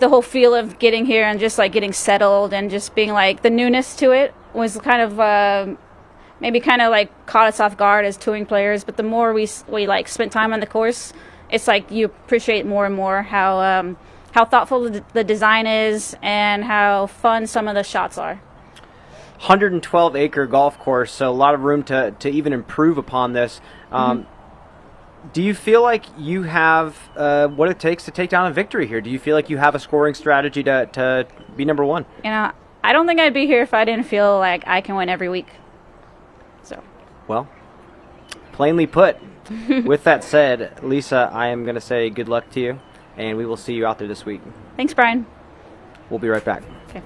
whole feel of getting here and just like getting settled and just being like the newness to it was kind of maybe kind of like caught us off guard as touring players. But the more we like spent time on the course, it's like you appreciate more and more how thoughtful the design is and how fun some of the shots are. 112-acre golf course, so a lot of room to even improve upon this. Do you feel like you have what it takes to take down a victory here? Do you feel like you have a scoring strategy to be number one? You know, I don't think I'd be here if I didn't feel like I can win every week. So. Well, plainly put. With that said, Lisa, I am going to say good luck to you, and we will see you out there this week. Thanks, Brian. We'll be right back. Okay.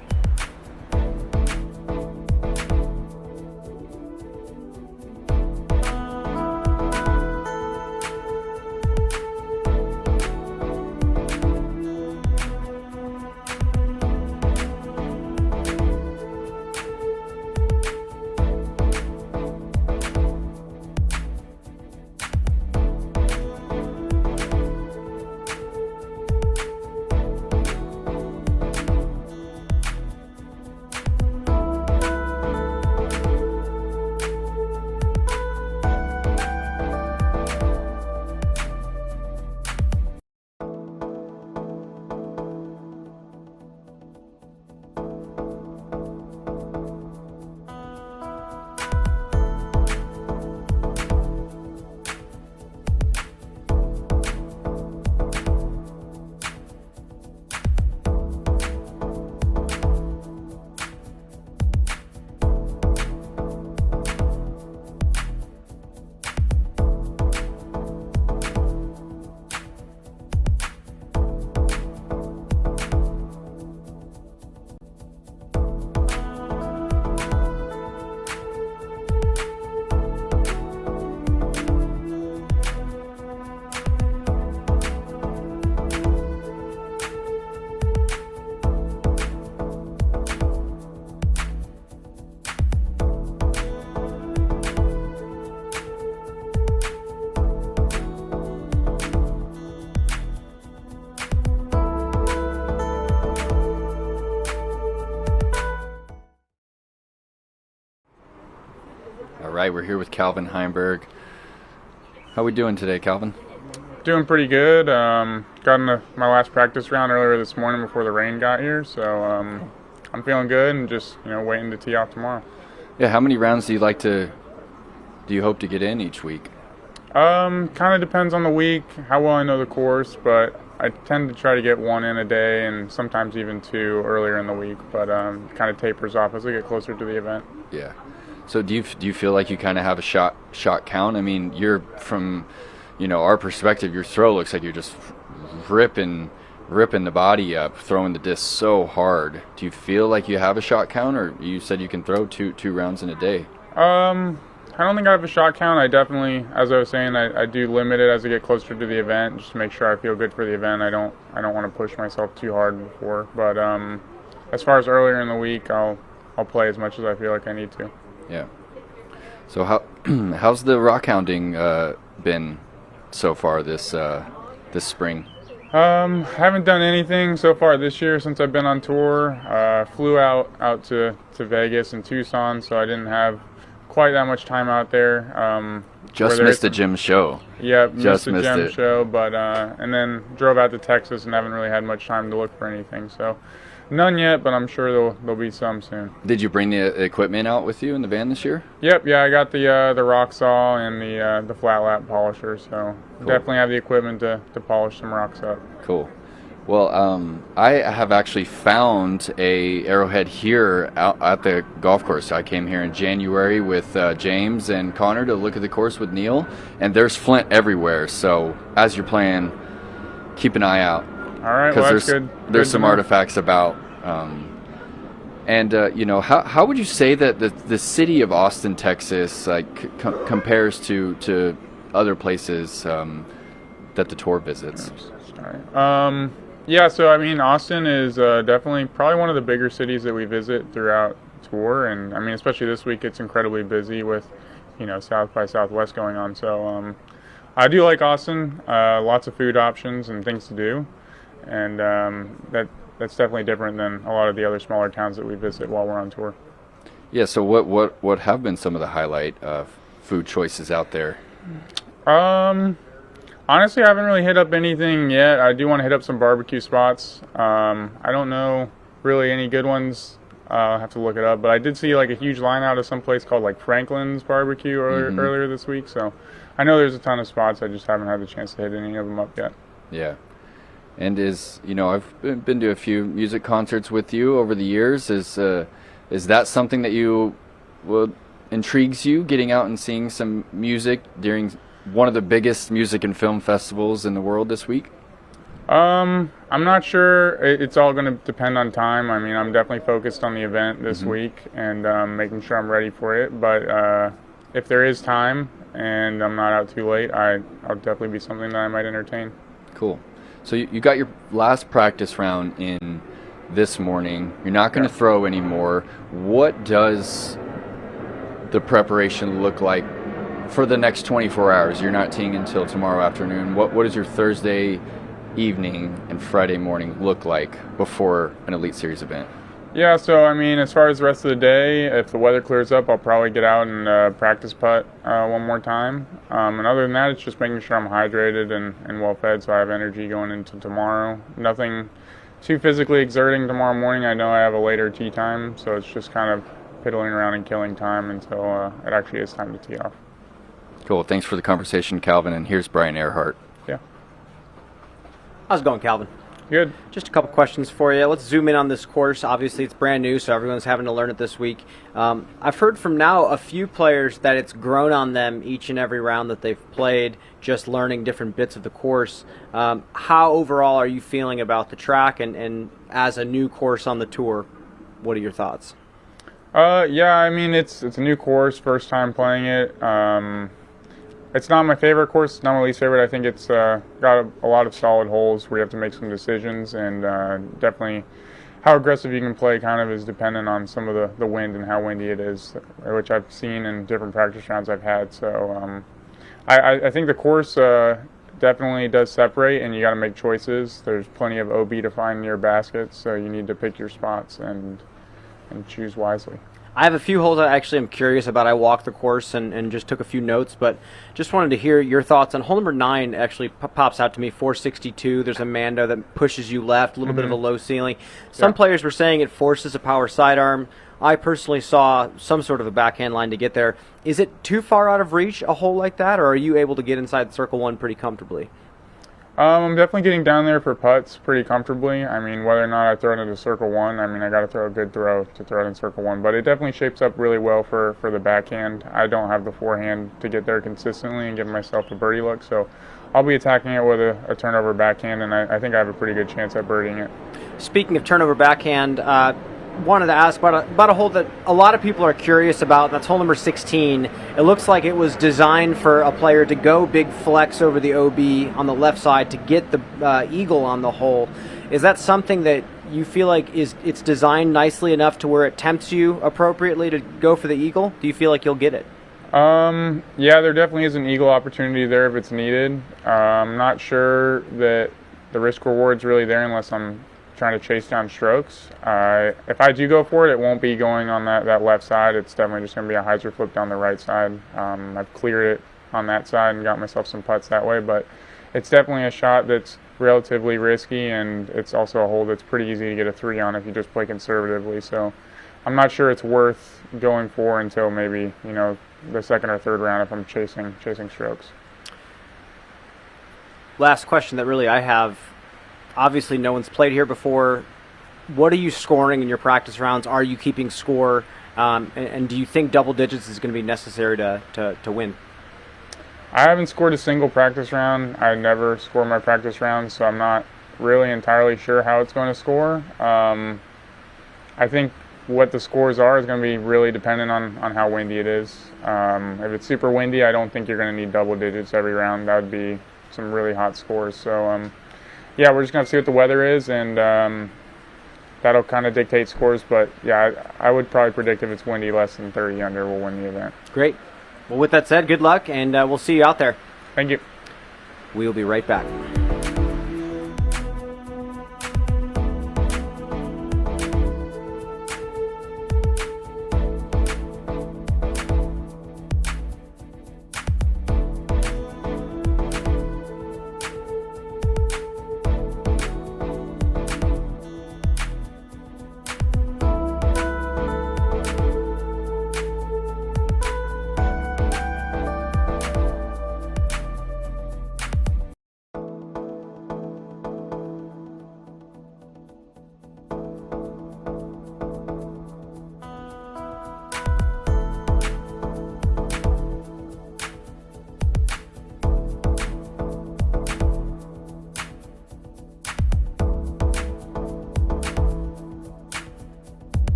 All right, we're here with Calvin Heimburg. How we doing today, Calvin? Doing pretty good. Got in my last practice round earlier this morning before the rain got here, so I'm feeling good and just waiting to tee off tomorrow. Yeah, how many rounds do you hope to get in each week? Kind of depends on the week, how well I know the course, but I tend to try to get one in a day and sometimes even two earlier in the week, but kind of tapers off as we get closer to the event. Yeah. So do you feel like you kind of have a shot count? I mean, you're from, our perspective, your throw looks like you're just ripping the body up, throwing the disc so hard. Do you feel like you have a shot count, or you said you can throw two rounds in a day? I don't think I have a shot count. I definitely, as I was saying, I do limit it as I get closer to the event, just to make sure I feel good for the event. I don't want to push myself too hard before. But as far as earlier in the week, I'll play as much as I feel like I need to. Yeah. So how's the rock hounding been so far this spring? Haven't done anything so far this year since I've been on tour. Flew out to Vegas and Tucson, so I didn't have quite that much time out there. Just missed the gym show. Yeah, missed the gym show, but and then drove out to Texas and haven't really had much time to look for anything. So none yet, but I'm sure there'll be some soon. Did you bring the equipment out with you in the van this year? Yep, yeah, I got the rock saw and the flat lap polisher, so cool. Definitely have the equipment to polish some rocks up. Cool. Well, I have actually found a arrowhead here out at the golf course. I came here in January with James and Connor to look at the course with Neil, and there's flint everywhere. So as you're playing, keep an eye out. All right, well, that's good. There's some artifacts about How would you say that the city of Austin, Texas, like compares to other places that the tour visits? Yeah, so I mean, Austin is definitely probably one of the bigger cities that we visit throughout the tour, and I mean, especially this week, it's incredibly busy with, South by Southwest going on. So I do like Austin. Lots of food options and things to do, and that's definitely different than a lot of the other smaller towns that we visit while we're on tour. Yeah. So what have been some of the highlight food choices out there? Honestly, I haven't really hit up anything yet. I do want to hit up some barbecue spots. I don't know really any good ones. I'll have to look it up. But I did see like a huge line out of some place called like Franklin's Barbecue earlier this week. So I know there's a ton of spots. I just haven't had the chance to hit any of them up yet. Yeah. And I've been to a few music concerts with you over the years. Is that something that intrigues you, getting out and seeing some music during one of the biggest music and film festivals in the world this week? I'm not sure. It's all going to depend on time. I mean, I'm definitely focused on the event this week and making sure I'm ready for it. But if there is time and I'm not out too late, I'll definitely be something that I might entertain. Cool. So you got your last practice round in this morning. You're not going to throw anymore. What does the preparation look like for the next 24 hours? You're not teeing until tomorrow afternoon. What does your Thursday evening and Friday morning look like before an Elite Series event? Yeah, so I mean, as far as the rest of the day, if the weather clears up, I'll probably get out and practice putt one more time. And other than that, it's just making sure I'm hydrated and well fed so I have energy going into tomorrow. Nothing too physically exerting tomorrow morning. I know I have a later tee time, so it's just kind of piddling around and killing time until it actually is time to tee off. Cool. Thanks for the conversation, Calvin. And here's Brian Earhart. Yeah. How's it going, Calvin? Good. Just a couple questions for you. Let's zoom in on this course. Obviously, it's brand new, so everyone's having to learn it this week. I've heard from now a few players that it's grown on them each and every round that they've played, just learning different bits of the course. How overall are you feeling about the track and as a new course on the tour? What are your thoughts? Yeah, I mean, it's a new course, first time playing it. It's not my favorite course, it's not my least favorite. I think it's got a lot of solid holes where you have to make some decisions, and definitely how aggressive you can play kind of is dependent on some of the wind and how windy it is, which I've seen in different practice rounds I've had. So I think the course definitely does separate, and you got to make choices. There's plenty of OB to find near baskets, so you need to pick your spots and choose wisely. I have a few holes I actually am curious about. I walked the course and just took a few notes, but just wanted to hear your thoughts on hole number 9. Actually pops out to me, 462. There's a Mando that pushes you left, a little bit of a low ceiling. Some players were saying it forces a power sidearm. I personally saw some sort of a backhand line to get there. Is it too far out of reach, a hole like that, or are you able to get inside circle 1 pretty comfortably? I'm definitely getting down there for putts pretty comfortably. I mean, whether or not I throw it into circle 1, I mean, I got to throw a good throw to throw it in circle 1. But it definitely shapes up really well for the backhand. I don't have the forehand to get there consistently and give myself a birdie look. So I'll be attacking it with a turnover backhand, and I think I have a pretty good chance at birdieing it. Speaking of turnover backhand, wanted to ask about a hole that a lot of people are curious about, and that's hole number 16. It looks like it was designed for a player to go big flex over the OB on the left side to get the eagle on the hole. Is that something that you feel like it's designed nicely enough to where it tempts you appropriately to go for the eagle? Do you feel like you'll get it? Yeah, there definitely is an eagle opportunity there if it's needed. I'm not sure that the risk reward's really there unless I'm trying to chase down strokes. If I do go for it, it won't be going on that left side. It's definitely just going to be a hyzer flip down the right side. I've cleared it on that side and got myself some putts that way, but it's definitely a shot that's relatively risky, and it's also a hole that's pretty easy to get a 3 on if you just play conservatively. So I'm not sure it's worth going for until maybe, the second or third round if I'm chasing strokes. Last question that really I have. Obviously, no one's played here before. What are you scoring in your practice rounds? Are you keeping score? And do you think double digits is going to be necessary to win? I haven't scored a single practice round. I never score my practice rounds, so I'm not really entirely sure how it's going to score. I think what the scores are is going to be really dependent on how windy it is. If it's super windy, I don't think you're going to need double digits every round. That would be some really hot scores. So, yeah, we're just going to see what the weather is, and that'll kind of dictate scores. But, yeah, I would probably predict if it's windy, less than 30 under will win the event. Great. Well, with that said, good luck, and we'll see you out there. Thank you. We'll be right back.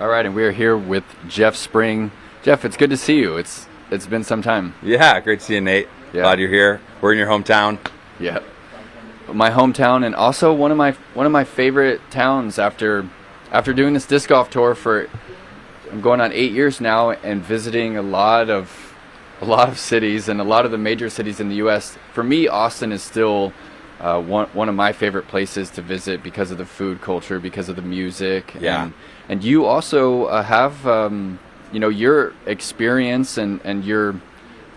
All right, and we are here with Jeff Spring. Jeff, it's good to see you. It's been some time. Yeah, great to see you, Nate. Yeah. Glad you're here. We're in your hometown. Yeah, my hometown, and also one of my favorite towns after doing this disc golf tour for I'm going on 8 years now and visiting a lot of cities and a lot of the major cities in the U.S. For me, Austin is still one of my favorite places to visit because of the food culture, because of the music. Yeah. And you also have, your experience and your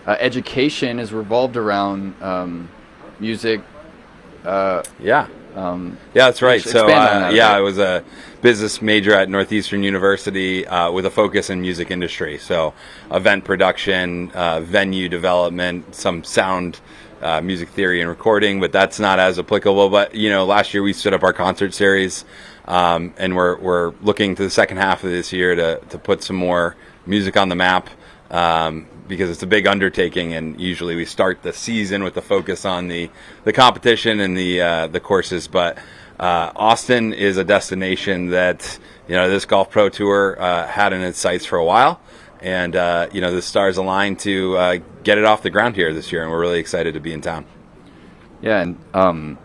education is revolved around music. Yeah, that's right. So, I was a business major at Northeastern University with a focus in music industry. So, event production, venue development, some sound music theory and recording, but that's not as applicable. But, last year we stood up our concert series, and we're looking to the second half of this year to put some more music on the map, because it's a big undertaking, and usually we start the season with the focus on the competition and the courses. But Austin is a destination that this Golf Pro Tour had in its sights for a while, and the stars aligned to get it off the ground here this year, and we're really excited to be in town. Yeah, and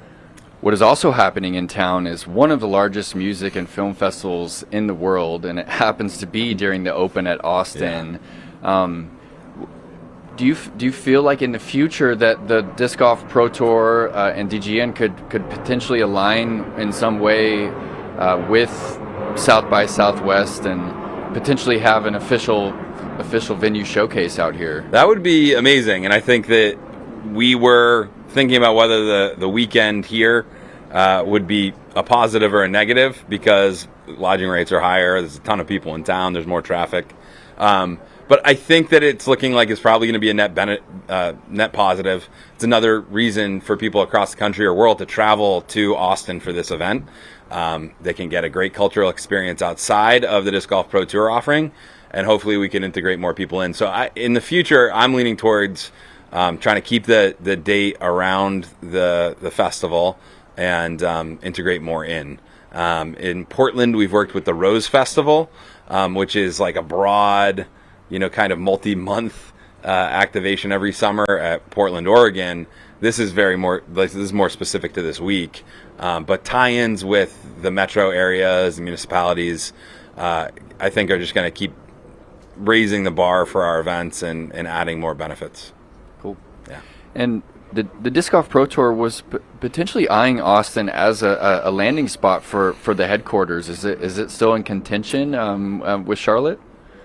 what is also happening in town is one of the largest music and film festivals in the world, and it happens to be during the Open at Austin. Yeah. do you feel like in the future that the Disc Golf Pro Tour and DGN could potentially align in some way with South by Southwest and potentially have an official venue showcase out here? That would be amazing, and I think that we were thinking about whether the weekend here would be a positive or a negative, because lodging rates are higher, there's a ton of people in town, there's more traffic. But I think that it's looking like it's probably going to be a net positive. It's another reason for people across the country or world to travel to Austin for this event. They can get a great cultural experience outside of the Disc Golf Pro Tour offering, and hopefully we can integrate more people in. So in the future, I'm leaning towards trying to keep the date around the festival and integrate more in. In Portland, we've worked with the Rose Festival, which is like a broad, kind of multi-month activation every summer at Portland, Oregon. This is more specific to this week, but tie-ins with the metro areas, the municipalities, I think are just going to keep raising the bar for our events and adding more benefits. Cool. Yeah. And the Disc Golf Pro Tour was potentially eyeing Austin as a landing spot for the headquarters. Is it still in contention with Charlotte?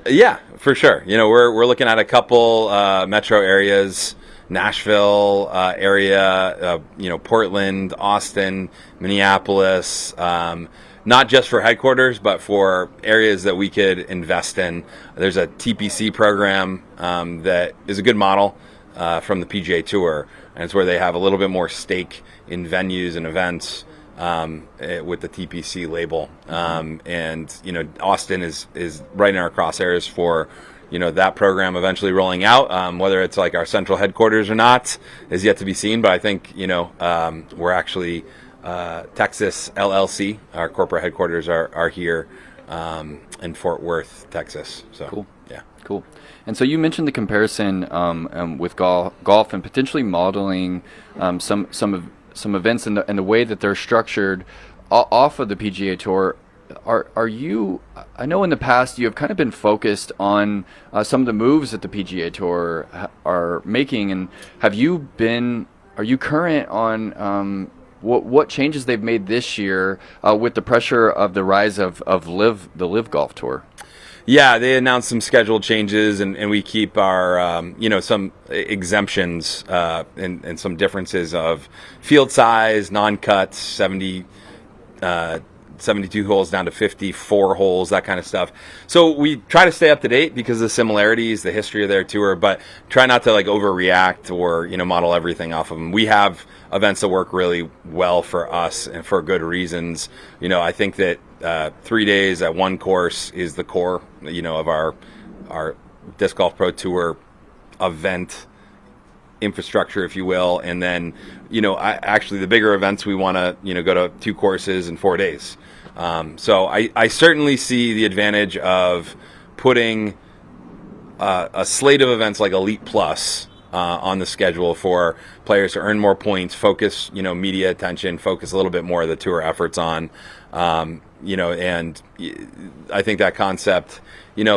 Yeah, for sure. We're looking at a couple metro areas, Nashville area, Portland, Austin, Minneapolis, not just for headquarters, but for areas that we could invest in. There's a TPC program that is a good model from the PGA Tour, and it's where they have a little bit more stake in venues and events with the TPC label. And Austin is right in our crosshairs for that program eventually rolling out. Whether it's like our central headquarters or not is yet to be seen, but I think we're actually Texas LLC, our corporate headquarters are here in Fort Worth, Texas. So cool. Yeah, cool. And so you mentioned the comparison with golf and potentially modeling some events and the way that they're structured off of the PGA Tour. Are you? I know in the past you have kind of been focused on some of the moves that the PGA Tour are making, and are you current on what changes they've made this year with the pressure of the rise of the Live Golf Tour? Yeah, they announced some schedule changes, and we keep our, some exemptions and some differences of field size, non-cuts, 72 holes down to 54 holes, that kind of stuff. So we try to stay up to date because of the similarities, the history of their tour, but try not to overreact or, model everything off of them. We have events that work really well for us and for good reasons. I think that 3 days at one course is the core, of our Disc Golf Pro Tour event infrastructure, if you will. And then, actually the bigger events, we want to, go to 2 courses in 4 days. So I certainly see the advantage of putting a slate of events like Elite Plus on the schedule for players to earn more points, focus, media attention, focus a little bit more of the tour efforts on, and I think that concept,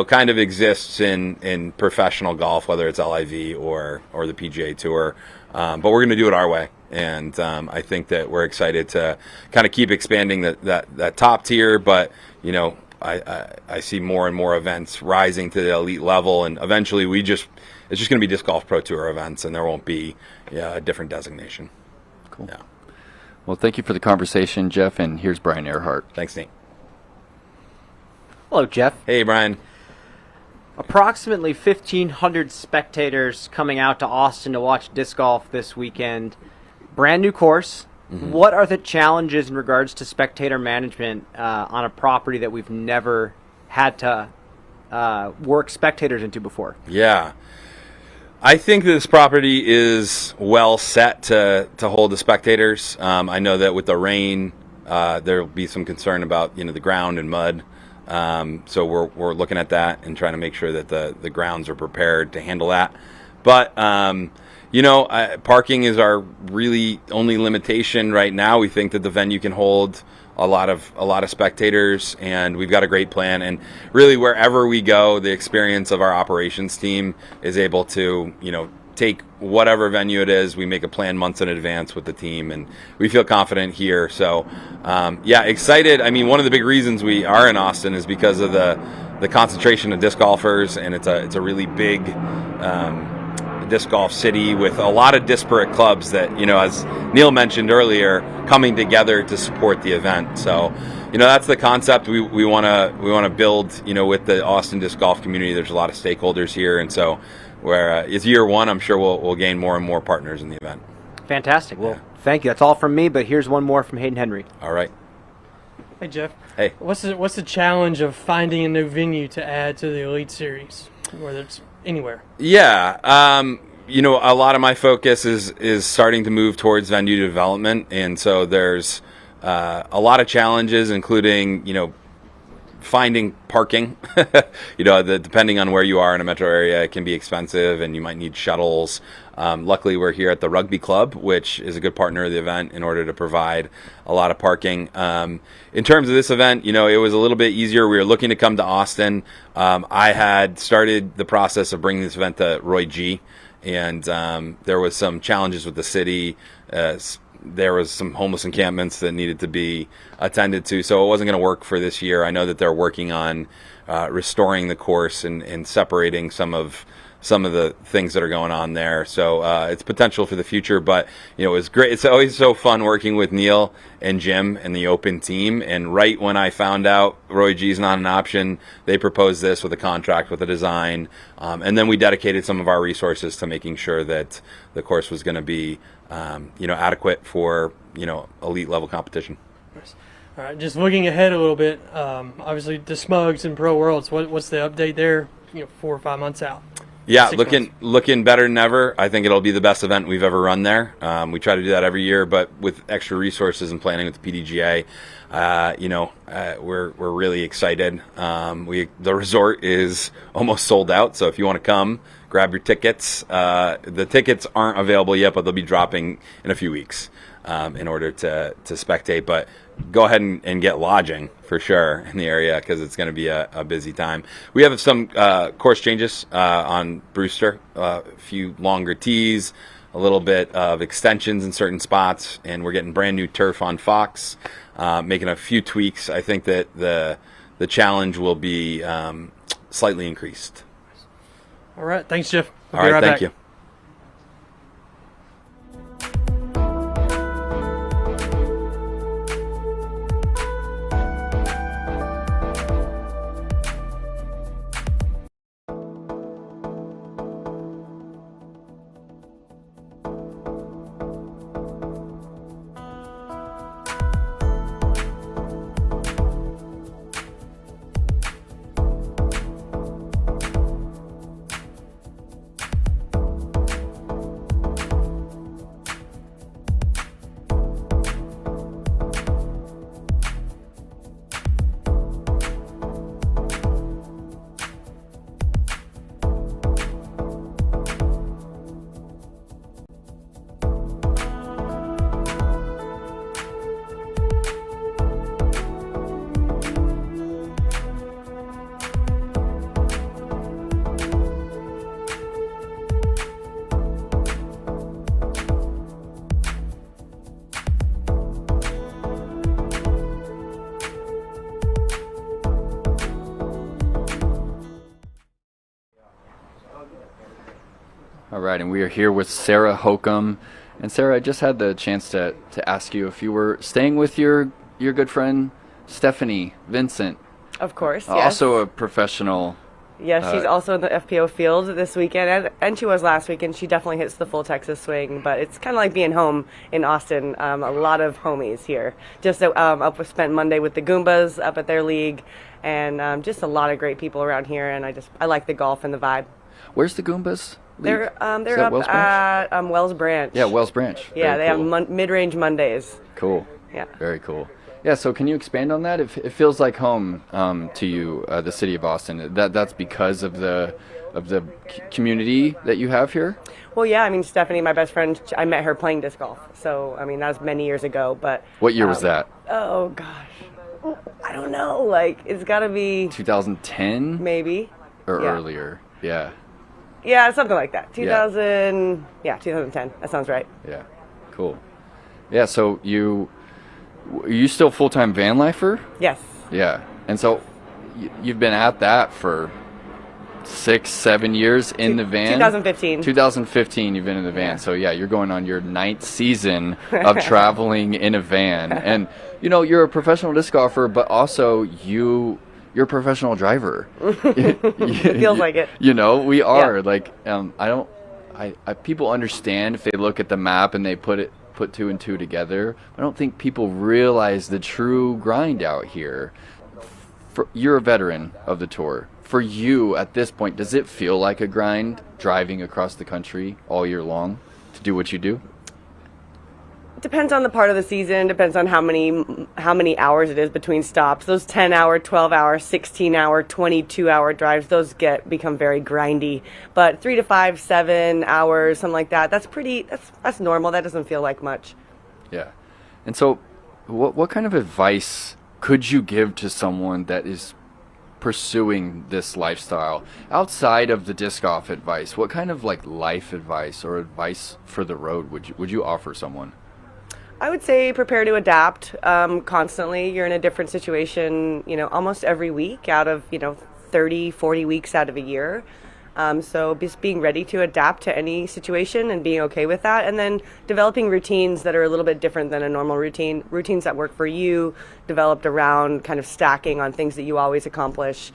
kind of exists in professional golf, whether it's LIV or the PGA Tour. But we're going to do it our way. And I think that we're excited to kind of keep expanding that top tier. But, I see more and more events rising to the elite level. And eventually it's just going to be Disc Golf Pro Tour events, and there won't be a different designation. Cool. Yeah. Well, thank you for the conversation, Jeff. And here's Brian Earhart. Thanks, Nate. Hello, Jeff. Hey, Brian. Approximately 1,500 spectators coming out to Austin to watch disc golf this weekend. Brand new course. Mm-hmm. What are the challenges in regards to spectator management on a property that we've never had to work spectators into before? Yeah. I think this property is well set to hold the spectators. I know that with the rain, there will be some concern about the ground and mud. So we're looking at that and trying to make sure that the grounds are prepared to handle that. But parking is our really only limitation right now. We think that the venue can hold a lot of spectators, and we've got a great plan. And really, wherever we go, the experience of our operations team is able to, take whatever venue it is. We make a plan months in advance with the team, and we feel confident here. So, excited. I mean, one of the big reasons we are in Austin is because of the concentration of disc golfers, and it's a really big disc golf city with a lot of disparate clubs that, as Neil mentioned earlier, coming together to support the event. So, that's the concept we want to build, with the Austin disc golf community. There's a lot of stakeholders here, and so where it's year one, I'm sure we'll gain more and more partners in the event. Fantastic. Well, thank you. That's all from me, but here's one more from Hayden Henry. All right. Hey, Jeff. Hey. What's the challenge of finding a new venue to add to the Elite Series, whether it's anywhere? Yeah. A lot of my focus is starting to move towards venue development, and so there's a lot of challenges, including, finding parking. Depending on where you are in a metro area, it can be expensive, and you might need shuttles. Luckily, we're here at the rugby club, which is a good partner of the event, in order to provide a lot of parking. In terms of this event, it was a little bit easier. We were looking to come to Austin. I had started the process of bringing this event to Roy G, and there was some challenges with the city. There was some homeless encampments that needed to be attended to, so it wasn't going to work for this year. I know that they're working on restoring the course and separating some of the things that are going on there. So it's potential for the future, but it was great. It's always so fun working with Neil and Jim and the Open team. And right when I found out Roy G's not an option, they proposed this with a contract, with a design, and then we dedicated some of our resources to making sure that the course was going to be adequate for elite level competition. All right, just looking ahead a little bit. Obviously, the Smugs and Pro Worlds. What's the update there? 4 or 5 months out. Yeah, 6 months. looking better than ever. I think it'll be the best event we've ever run there. We try to do that every year, but with extra resources and planning with the PDGA, we're really excited. The resort is almost sold out, so if you want to come, grab your tickets. The tickets aren't available yet, but they'll be dropping in a few weeks in order to spectate. But go ahead and get lodging for sure in the area, because it's going to be a busy time. We have some course changes on Brewster, a few longer tees, a little bit of extensions in certain spots, and we're getting brand new turf on Fox, making a few tweaks. I think that the challenge will be slightly increased. All right. Thanks, Jeff. All right. Thank you. All right, and we are here with Sarah Hokom. And Sarah, I just had the chance to ask you if you were staying with your good friend Stephanie Vincent. Of course, yes. Also a professional. Yes, she's also in the FPO field this weekend, and she was last weekend. She definitely hits the full Texas swing, but it's kind of like being home in Austin. A lot of homies here. Just spent Monday with the Goombas up at their league, and just a lot of great people around here, and I like the golf and the vibe. Where's the Goombas? They're up Wells at Wells Branch. Yeah, Wells Branch. Yeah, Very they cool. have mid-range Mondays. Cool. Yeah. Very cool. Yeah, so can you expand on that? It feels like home to you, the city of Austin. That's because of the the community that you have here? Well, yeah, I mean, Stephanie, my best friend, I met her playing disc golf. So, I mean, that was many years ago. But what year was that? Oh, gosh. I don't know. Like, it's got to be 2010? Maybe. Or earlier. Yeah. Yeah, something like that. 2010. That sounds right. Yeah. Cool. Yeah, so are you still full-time van lifer? Yes. Yeah. And so you've been at that for 6-7 years in the van. 2015. 2015 you've been in the van. So yeah, you're going on your 9th season of traveling in a van. And you're a professional disc golfer, but also you're a professional driver. It feels like it. We are. Yeah. Like people understand if they look at the map and they put 2 and 2 together. I don't think people realize the true grind out here. You're a veteran of the tour. For you, at this point, does it feel like a grind driving across the country all year long to do what you do? Depends on the part of the season. Depends on how many hours it is between stops. Those 10-hour, 12-hour, 16-hour, 22-hour drives, those become very grindy. But 3 to 5, 7 hours, something like that. That's normal. That doesn't feel like much. Yeah. And so, what kind of advice could you give to someone that is pursuing this lifestyle outside of the disc golf advice? What kind of life advice or advice for the road would you offer someone? I would say prepare to adapt constantly. You're in a different situation, almost every week out of 30, 40 weeks out of a year. So just being ready to adapt to any situation and being okay with that, and then developing routines that are a little bit different than a normal routine, routines that work for you, developed around kind of stacking on things that you always accomplish,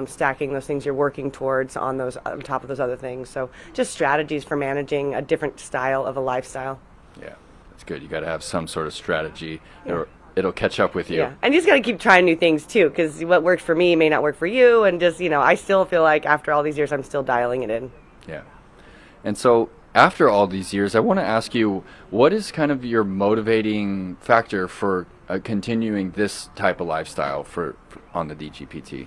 stacking those things you're working towards on top of those other things. So just strategies for managing a different style of a lifestyle. Yeah, that's good. You got to have some sort of strategy. Yeah. It'll catch up with you. Yeah, and you just got to keep trying new things too, because what works for me may not work for you, and just I still feel like after all these years, I'm still dialing it in. Yeah, and so after all these years, I want to ask you, what is kind of your motivating factor for continuing this type of lifestyle on the DGPT?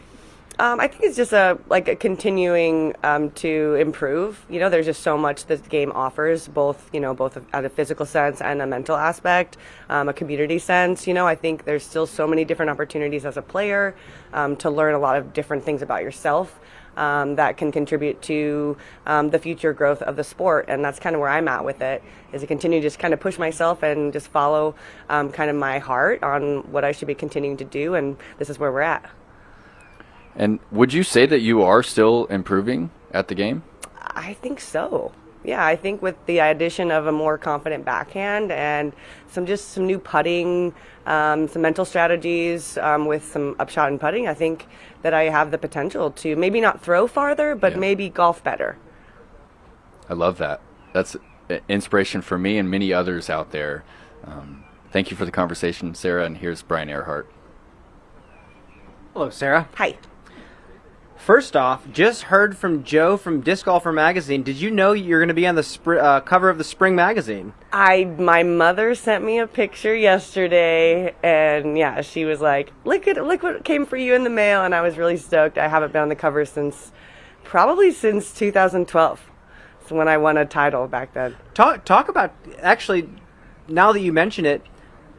I think it's just a continuing to improve. There's just so much that the game offers, both at a physical sense and a mental aspect, a community sense. I think there's still so many different opportunities as a player to learn a lot of different things about yourself that can contribute to the future growth of the sport. And that's kind of where I'm at with it, is to continue to just kind of push myself and just follow kind of my heart on what I should be continuing to do. And this is where we're at. And would you say that you are still improving at the game? I think so. Yeah, I think with the addition of a more confident backhand and some new putting, some mental strategies with some upshot and putting, I think that I have the potential to maybe not throw farther, but maybe golf better. I love that. That's inspiration for me and many others out there. Thank you for the conversation, Sarah, and here's Brian Earhart. Hello, Sarah. Hi. First off, just heard from Joe from Disc Golfer Magazine. Did you know you're going to be on the cover of the spring magazine? My mother sent me a picture yesterday, and yeah, she was like, look what came for you in the mail, and I was really stoked. I haven't been on the cover probably since 2012. It's when I won a title back then. Talk about, actually, now that you mention it,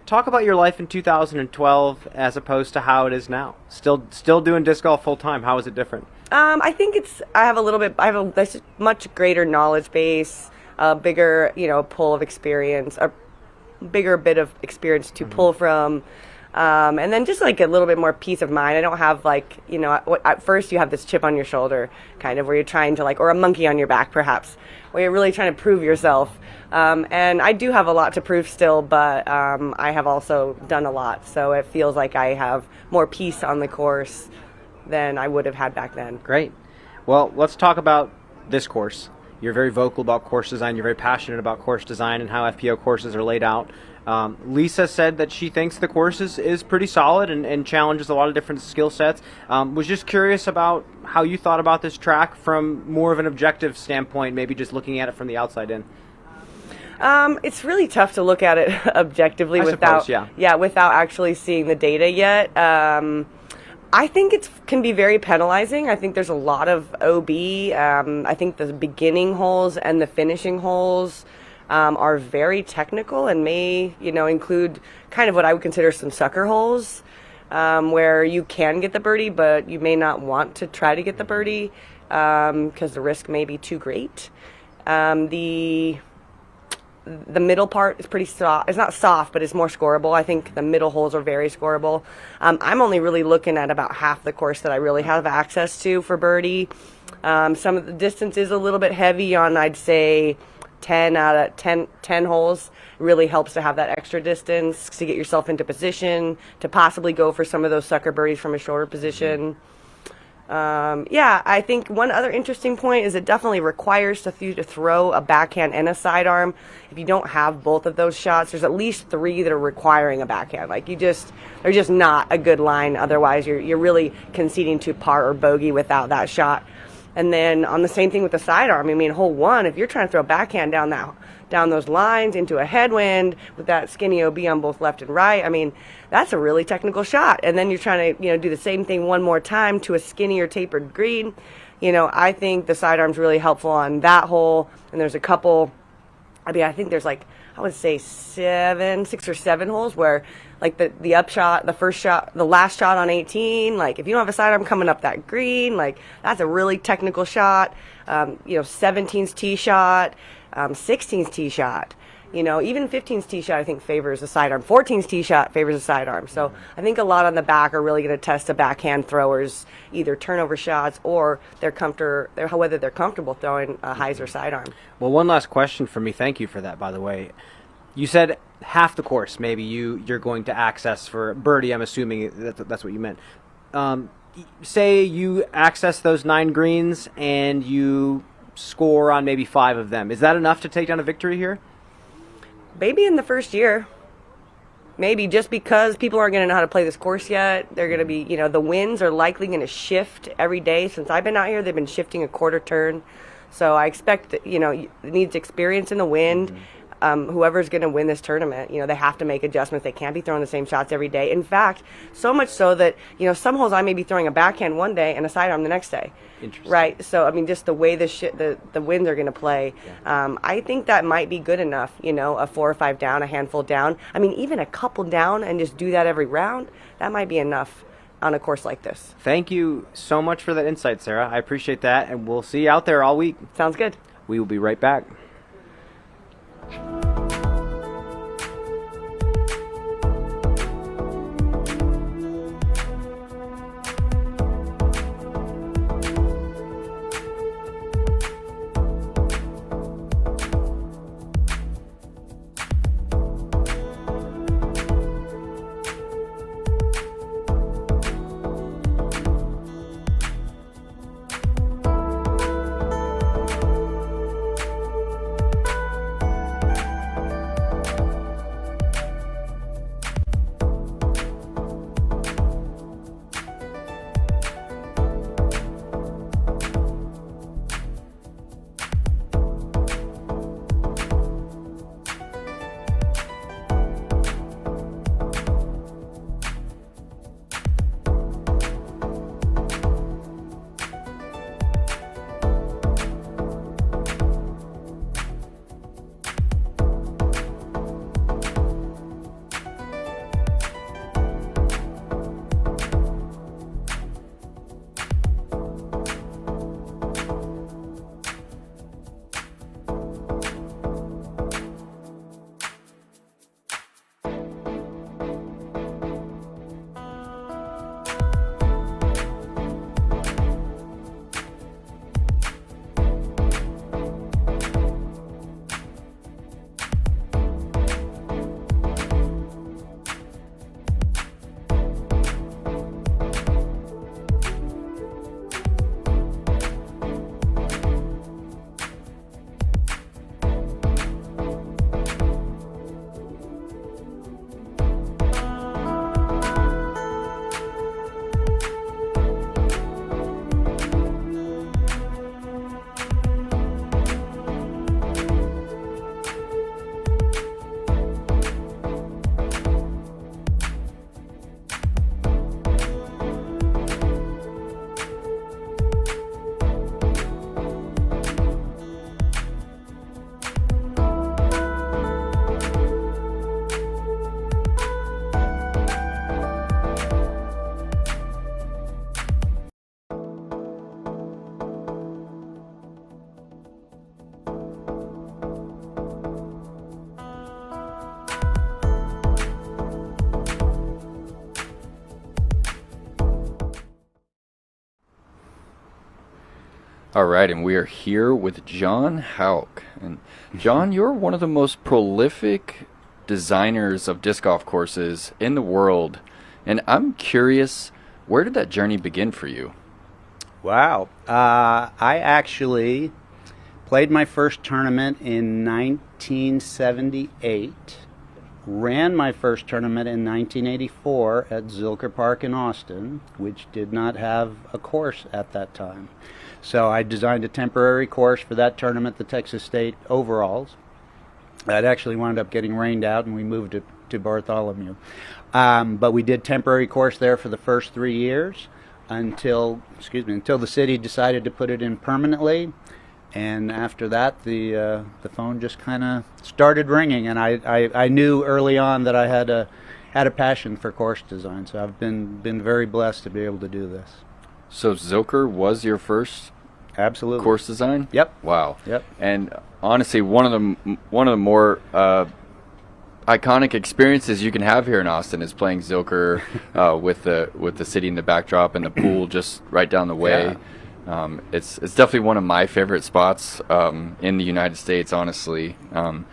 talk about your life in 2012 as opposed to how it is now. Still doing disc golf full time. How is it different? I think I have a much greater knowledge base, a bigger, pool of experience, a bigger bit of experience to pull from. And then just a little bit more peace of mind. I don't have at first you have this chip on your shoulder kind of where you're trying to or a monkey on your back perhaps, where you're really trying to prove yourself. And I do have a lot to prove still, but I have also done a lot. So it feels like I have more peace on the course than I would have had back then. Great. Well, let's talk about this course. You're very vocal about course design. You're very passionate about course design and how FPO courses are laid out. Lisa said that she thinks the course is pretty solid and challenges a lot of different skill sets. Was just curious about how you thought about this track from more of an objective standpoint, maybe just looking at it from the outside in. It's really tough to look at it objectively without actually seeing the data yet. I think it can be very penalizing. I think there's a lot of OB. I think the beginning holes and the finishing holes are very technical and may, include kind of what I would consider some sucker holes, where you can get the birdie, but you may not want to try to get the birdie because the risk may be too great. The middle part is pretty soft. It's not soft, but it's more scoreable. I think the middle holes are very scoreable. I'm only really looking at about half the course that I really have access to for birdie. Some of the distance is a little bit heavy on, I'd say, 10 out of 10 holes. It really helps to have that extra distance to get yourself into position, to possibly go for some of those sucker birdies from a shorter position. I think one other interesting point is it definitely requires you to throw a backhand and a sidearm. If you don't have both of those shots, there's at least 3 that are requiring a backhand. Like they're just not a good line. Otherwise, you're really conceding to par or bogey without that shot. And then on the same thing with the sidearm, I mean, hole 1, if you're trying to throw a backhand down those lines into a headwind with that skinny OB on both left and right, I mean, that's a really technical shot. And then you're trying to, do the same thing one more time to a skinnier tapered green. I think the sidearm's really helpful on that hole. And there's a couple, I think there's I would say 6 or 7 holes where the upshot, the first shot, the last shot on 18, if you don't have a sidearm coming up that green, that's a really technical shot. 17's tee shot, 16's tee shot, even 15's tee shot I think favors a sidearm. 14's tee shot favors a sidearm. So I think a lot on the back are really going to test a backhand thrower's either turnover shots or whether they're comfortable throwing a hyzer sidearm. Well, one last question for me. Thank you for that, by the way. You said half the course maybe you're going to access for birdie. I'm assuming that's what you meant. Say you access those 9 greens and you score on maybe 5 of them. Is that enough to take down a victory here? Maybe in the first year. Maybe just because people aren't going to know how to play this course yet. They're going to be, the winds are likely going to shift every day. Since I've been out here, they've been shifting a quarter turn. So I expect that, it needs experience in the wind. Whoever's going to win this tournament, they have to make adjustments. They can't be throwing the same shots every day. In fact, so much so that, some holes I may be throwing a backhand one day and a sidearm the next day. Interesting. Right. So, just the way the winds are going to play, I think that might be good enough, a 4 or 5 down, a handful down. Even a couple down and just do that every round, that might be enough on a course like this. Thank you so much for that insight, Sarah. I appreciate that, and we'll see you out there all week. Sounds good. We will be right back. All right, and we are here with John Houck. And John, you're one of the most prolific designers of disc golf courses in the world. And I'm curious, where did that journey begin for you? Wow. I actually played my first tournament in 1978, ran my first tournament in 1984 at Zilker Park in Austin, which did not have a course at that time. So I designed a temporary course for that tournament, the Texas State Overalls. That actually wound up getting rained out, and we moved it to Bartholomew. But we did temporary course there for the first 3 years until the city decided to put it in permanently. And after that, the phone just kind of started ringing, and I knew early on that I had a passion for course design. So I've been very blessed to be able to do this. So Zilker was your first absolutely course design? Yep. Wow. Yep. And honestly, one of the more iconic experiences you can have here in Austin is playing Zilker with the city in the backdrop and the pool just right down the way. Yeah. It's definitely one of my favorite spots in the United States, honestly. And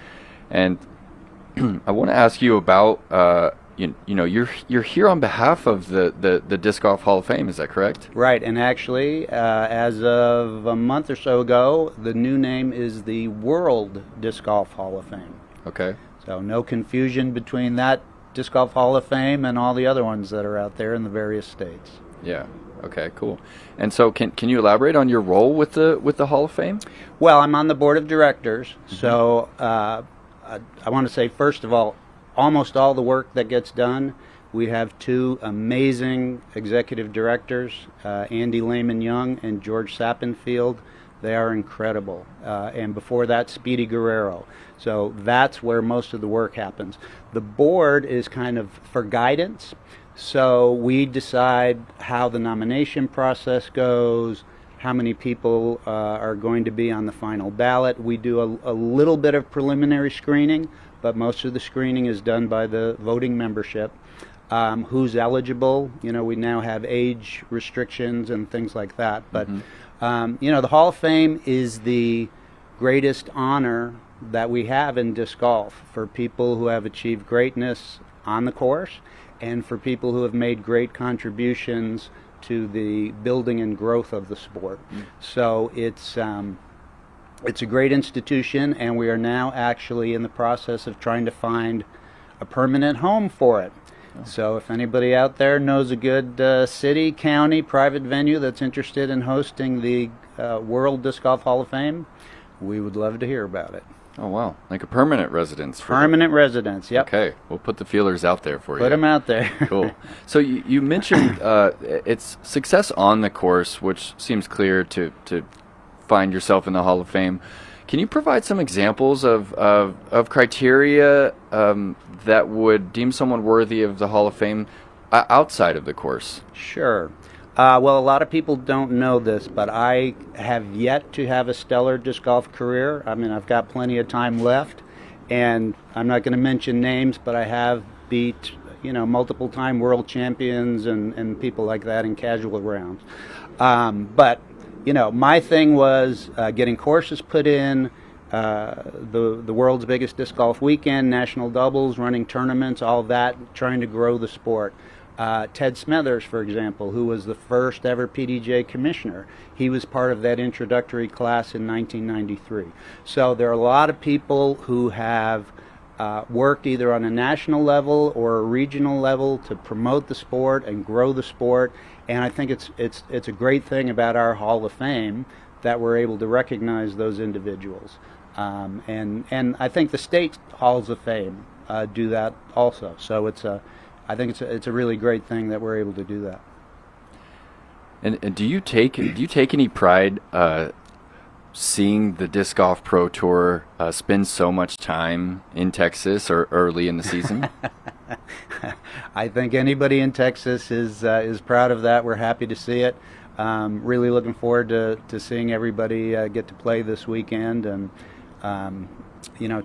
I want to ask you about you're here on behalf of the Disc Golf Hall of Fame. Is that correct? Right, and actually, as of a month or so ago, the new name is the World Disc Golf Hall of Fame. Okay. So no confusion between that Disc Golf Hall of Fame and all the other ones that are out there in the various states. Yeah. Okay. Cool. And so, can you elaborate on your role with the Hall of Fame? Well, I'm on the board of directors. Mm-hmm. So I want to say, first of all, almost all the work that gets done, we have two amazing executive directors, Andy Lehman Young and George Sappenfield. They are incredible. And before that, Speedy Guerrero. So that's where most of the work happens. The board is kind of for guidance. So we decide how the nomination process goes, how many people are going to be on the final ballot. We do a little bit of preliminary screening, but most of the screening is done by the voting membership. Who's eligible? We now have age restrictions and things like that. But the Hall of Fame is the greatest honor that we have in disc golf for people who have achieved greatness on the course and for people who have made great contributions to the building and growth of the sport. So it's a great institution, and we are now actually in the process of trying to find a permanent home for it. So if anybody out there knows a good city, county, private venue that's interested in hosting the World Disc Golf Hall of Fame, we would love to hear about it. Oh, wow. Like a permanent residence. Permanent residence, yep. Okay. We'll put the feelers out there for you. Put them out there. Cool. So you mentioned it's success on the course, which seems clear to find yourself in the Hall of Fame. Can you provide some examples of criteria that would deem someone worthy of the Hall of Fame outside of the course? Sure. Well, a lot of people don't know this, but I have yet to have a stellar disc golf career. I mean, I've got plenty of time left, and I'm not going to mention names, but I have beat, multiple-time world champions and people like that in casual rounds. But my thing was getting courses put in, the world's biggest disc golf weekend, national doubles, running tournaments, all that, trying to grow the sport. Ted Smethers, for example, who was the first ever PDJ commissioner, he was part of that introductory class in 1993. So there are a lot of people who have worked either on a national level or a regional level to promote the sport and grow the sport. And I think it's a great thing about our Hall of Fame that we're able to recognize those individuals. And I think the state Halls of Fame do that also. So I think it's a really great thing that we're able to do that. And do you take any pride seeing the Disc Golf Pro Tour spend so much time in Texas or early in the season? I think anybody in Texas is proud of that. We're happy to see it. Really looking forward to seeing everybody get to play this weekend. And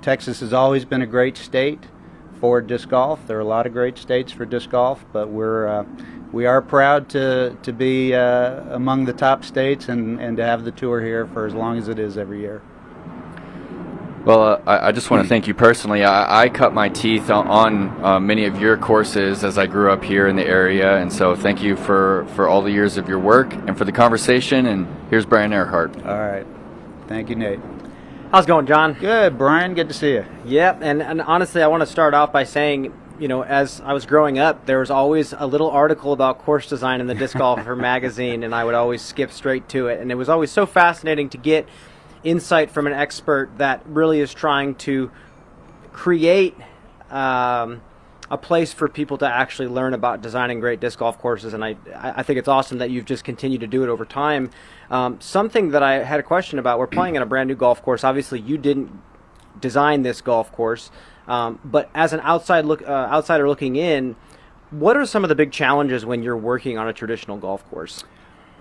Texas has always been a great state for disc golf. There are a lot of great states for disc golf, but we are proud to be among the top states and to have the tour here for as long as it is every year. Well, I just want to thank you personally. I cut my teeth on many of your courses as I grew up here in the area, and so thank you for all the years of your work and for the conversation. And here's Brian Earhart. All right. Thank you, Nate. How's it going, John? Good, Brian. Good to see you. Yep, and honestly, I want to start off by saying, as I was growing up, there was always a little article about course design in the Disc Golfer magazine, and I would always skip straight to it. And it was always so fascinating to get insight from an expert that really is trying to create a place for people to actually learn about designing great disc golf courses. And I think it's awesome that you've just continued to do it over time. Something that I had a question about, we're playing at a brand new golf course. Obviously, you didn't design this golf course, but as an outsider looking in, what are some of the big challenges when you're working on a traditional golf course?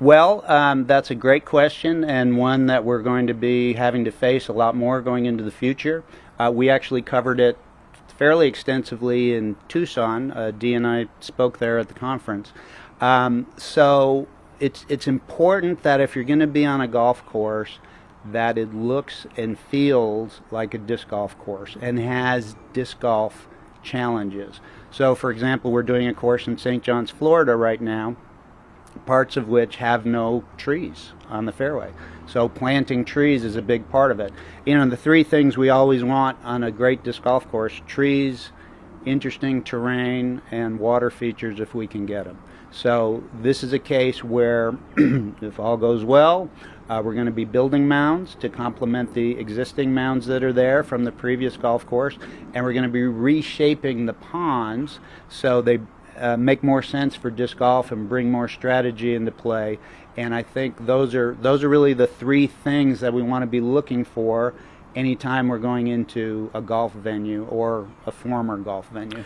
Well, that's a great question, and one that we're going to be having to face a lot more going into the future. We actually covered it fairly extensively in Tucson. Dee and I spoke there at the conference. So it's important that if you're going to be on a golf course, that it looks and feels like a disc golf course and has disc golf challenges. So, for example, we're doing a course in St. John's, Florida right now, parts of which have no trees on the fairway. So planting trees is a big part of it. The three things we always want on a great disc golf course: trees, interesting terrain, and water features if we can get them. So this is a case where, if all goes well, we're going to be building mounds to complement the existing mounds that are there from the previous golf course, and we're going to be reshaping the ponds so they make more sense for disc golf and bring more strategy into play. And I think those are really the three things that we want to be looking for anytime we're going into a golf venue or a former golf venue.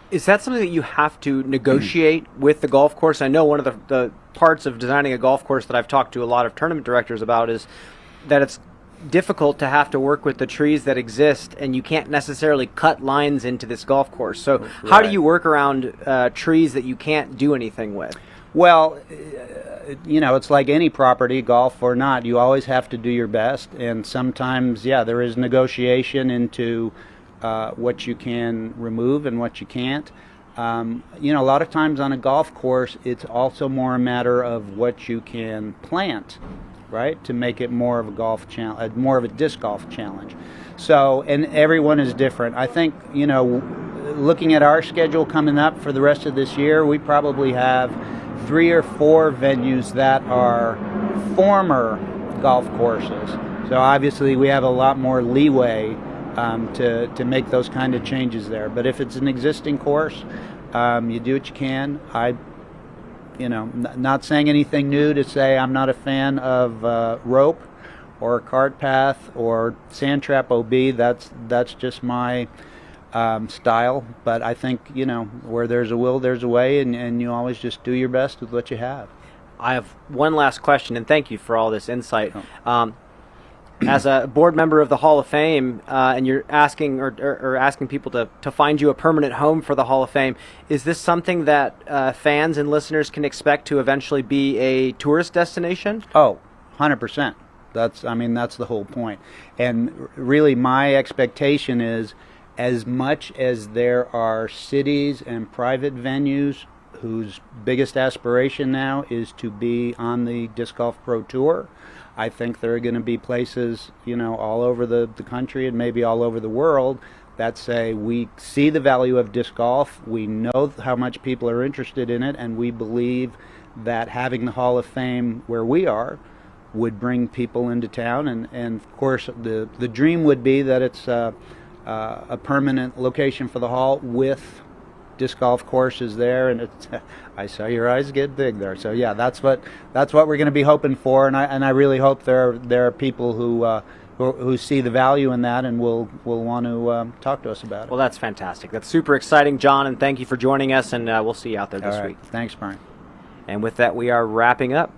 Is that something that you have to negotiate with the golf course? I know one of the parts of designing a golf course that I've talked to a lot of tournament directors about is that it's difficult to have to work with the trees that exist, and you can't necessarily cut lines into this golf course. So how do you work around trees that you can't do anything with? Well, it's like any property, golf or not, you always have to do your best, and sometimes, there is negotiation into what you can remove and what you can't. A lot of times on a golf course, it's also more a matter of what you can plant, right, to make it more of a golf challenge, more of a disc golf challenge. So, and everyone is different. I think, looking at our schedule coming up for the rest of this year, we probably have 3 or 4 venues that are former golf courses. So obviously we have a lot more leeway to make those kind of changes there. But if it's an existing course, you do what you can. Not saying anything new to say I'm not a fan of rope or cart path or sand trap OB. That's just my style. But I think, where there's a will, there's a way, and you always just do your best with what you have. I have one last question, and thank you for all this insight. As a board member of the Hall of Fame, and you're asking or asking people to find you a permanent home for the Hall of Fame, is this something that fans and listeners can expect to eventually be a tourist destination? Oh, 100%. That's the whole point. And really my expectation is, as much as there are cities and private venues whose biggest aspiration now is to be on the Disc Golf Pro Tour, I think there are going to be places, all over the country and maybe all over the world that say we see the value of disc golf, we know how much people are interested in it, and we believe that having the Hall of Fame where we are would bring people into town. And of course, the dream would be that it's a permanent location for the Hall with disc golf courses there, and I saw your eyes get big there. So that's what we're going to be hoping for, and I really hope there are people who see the value in that and will want to talk to us about it. Well, that's fantastic. That's super exciting, John, and thank you for joining us, and we'll see you out there this week. Thanks, Brian. And with that, we are wrapping up.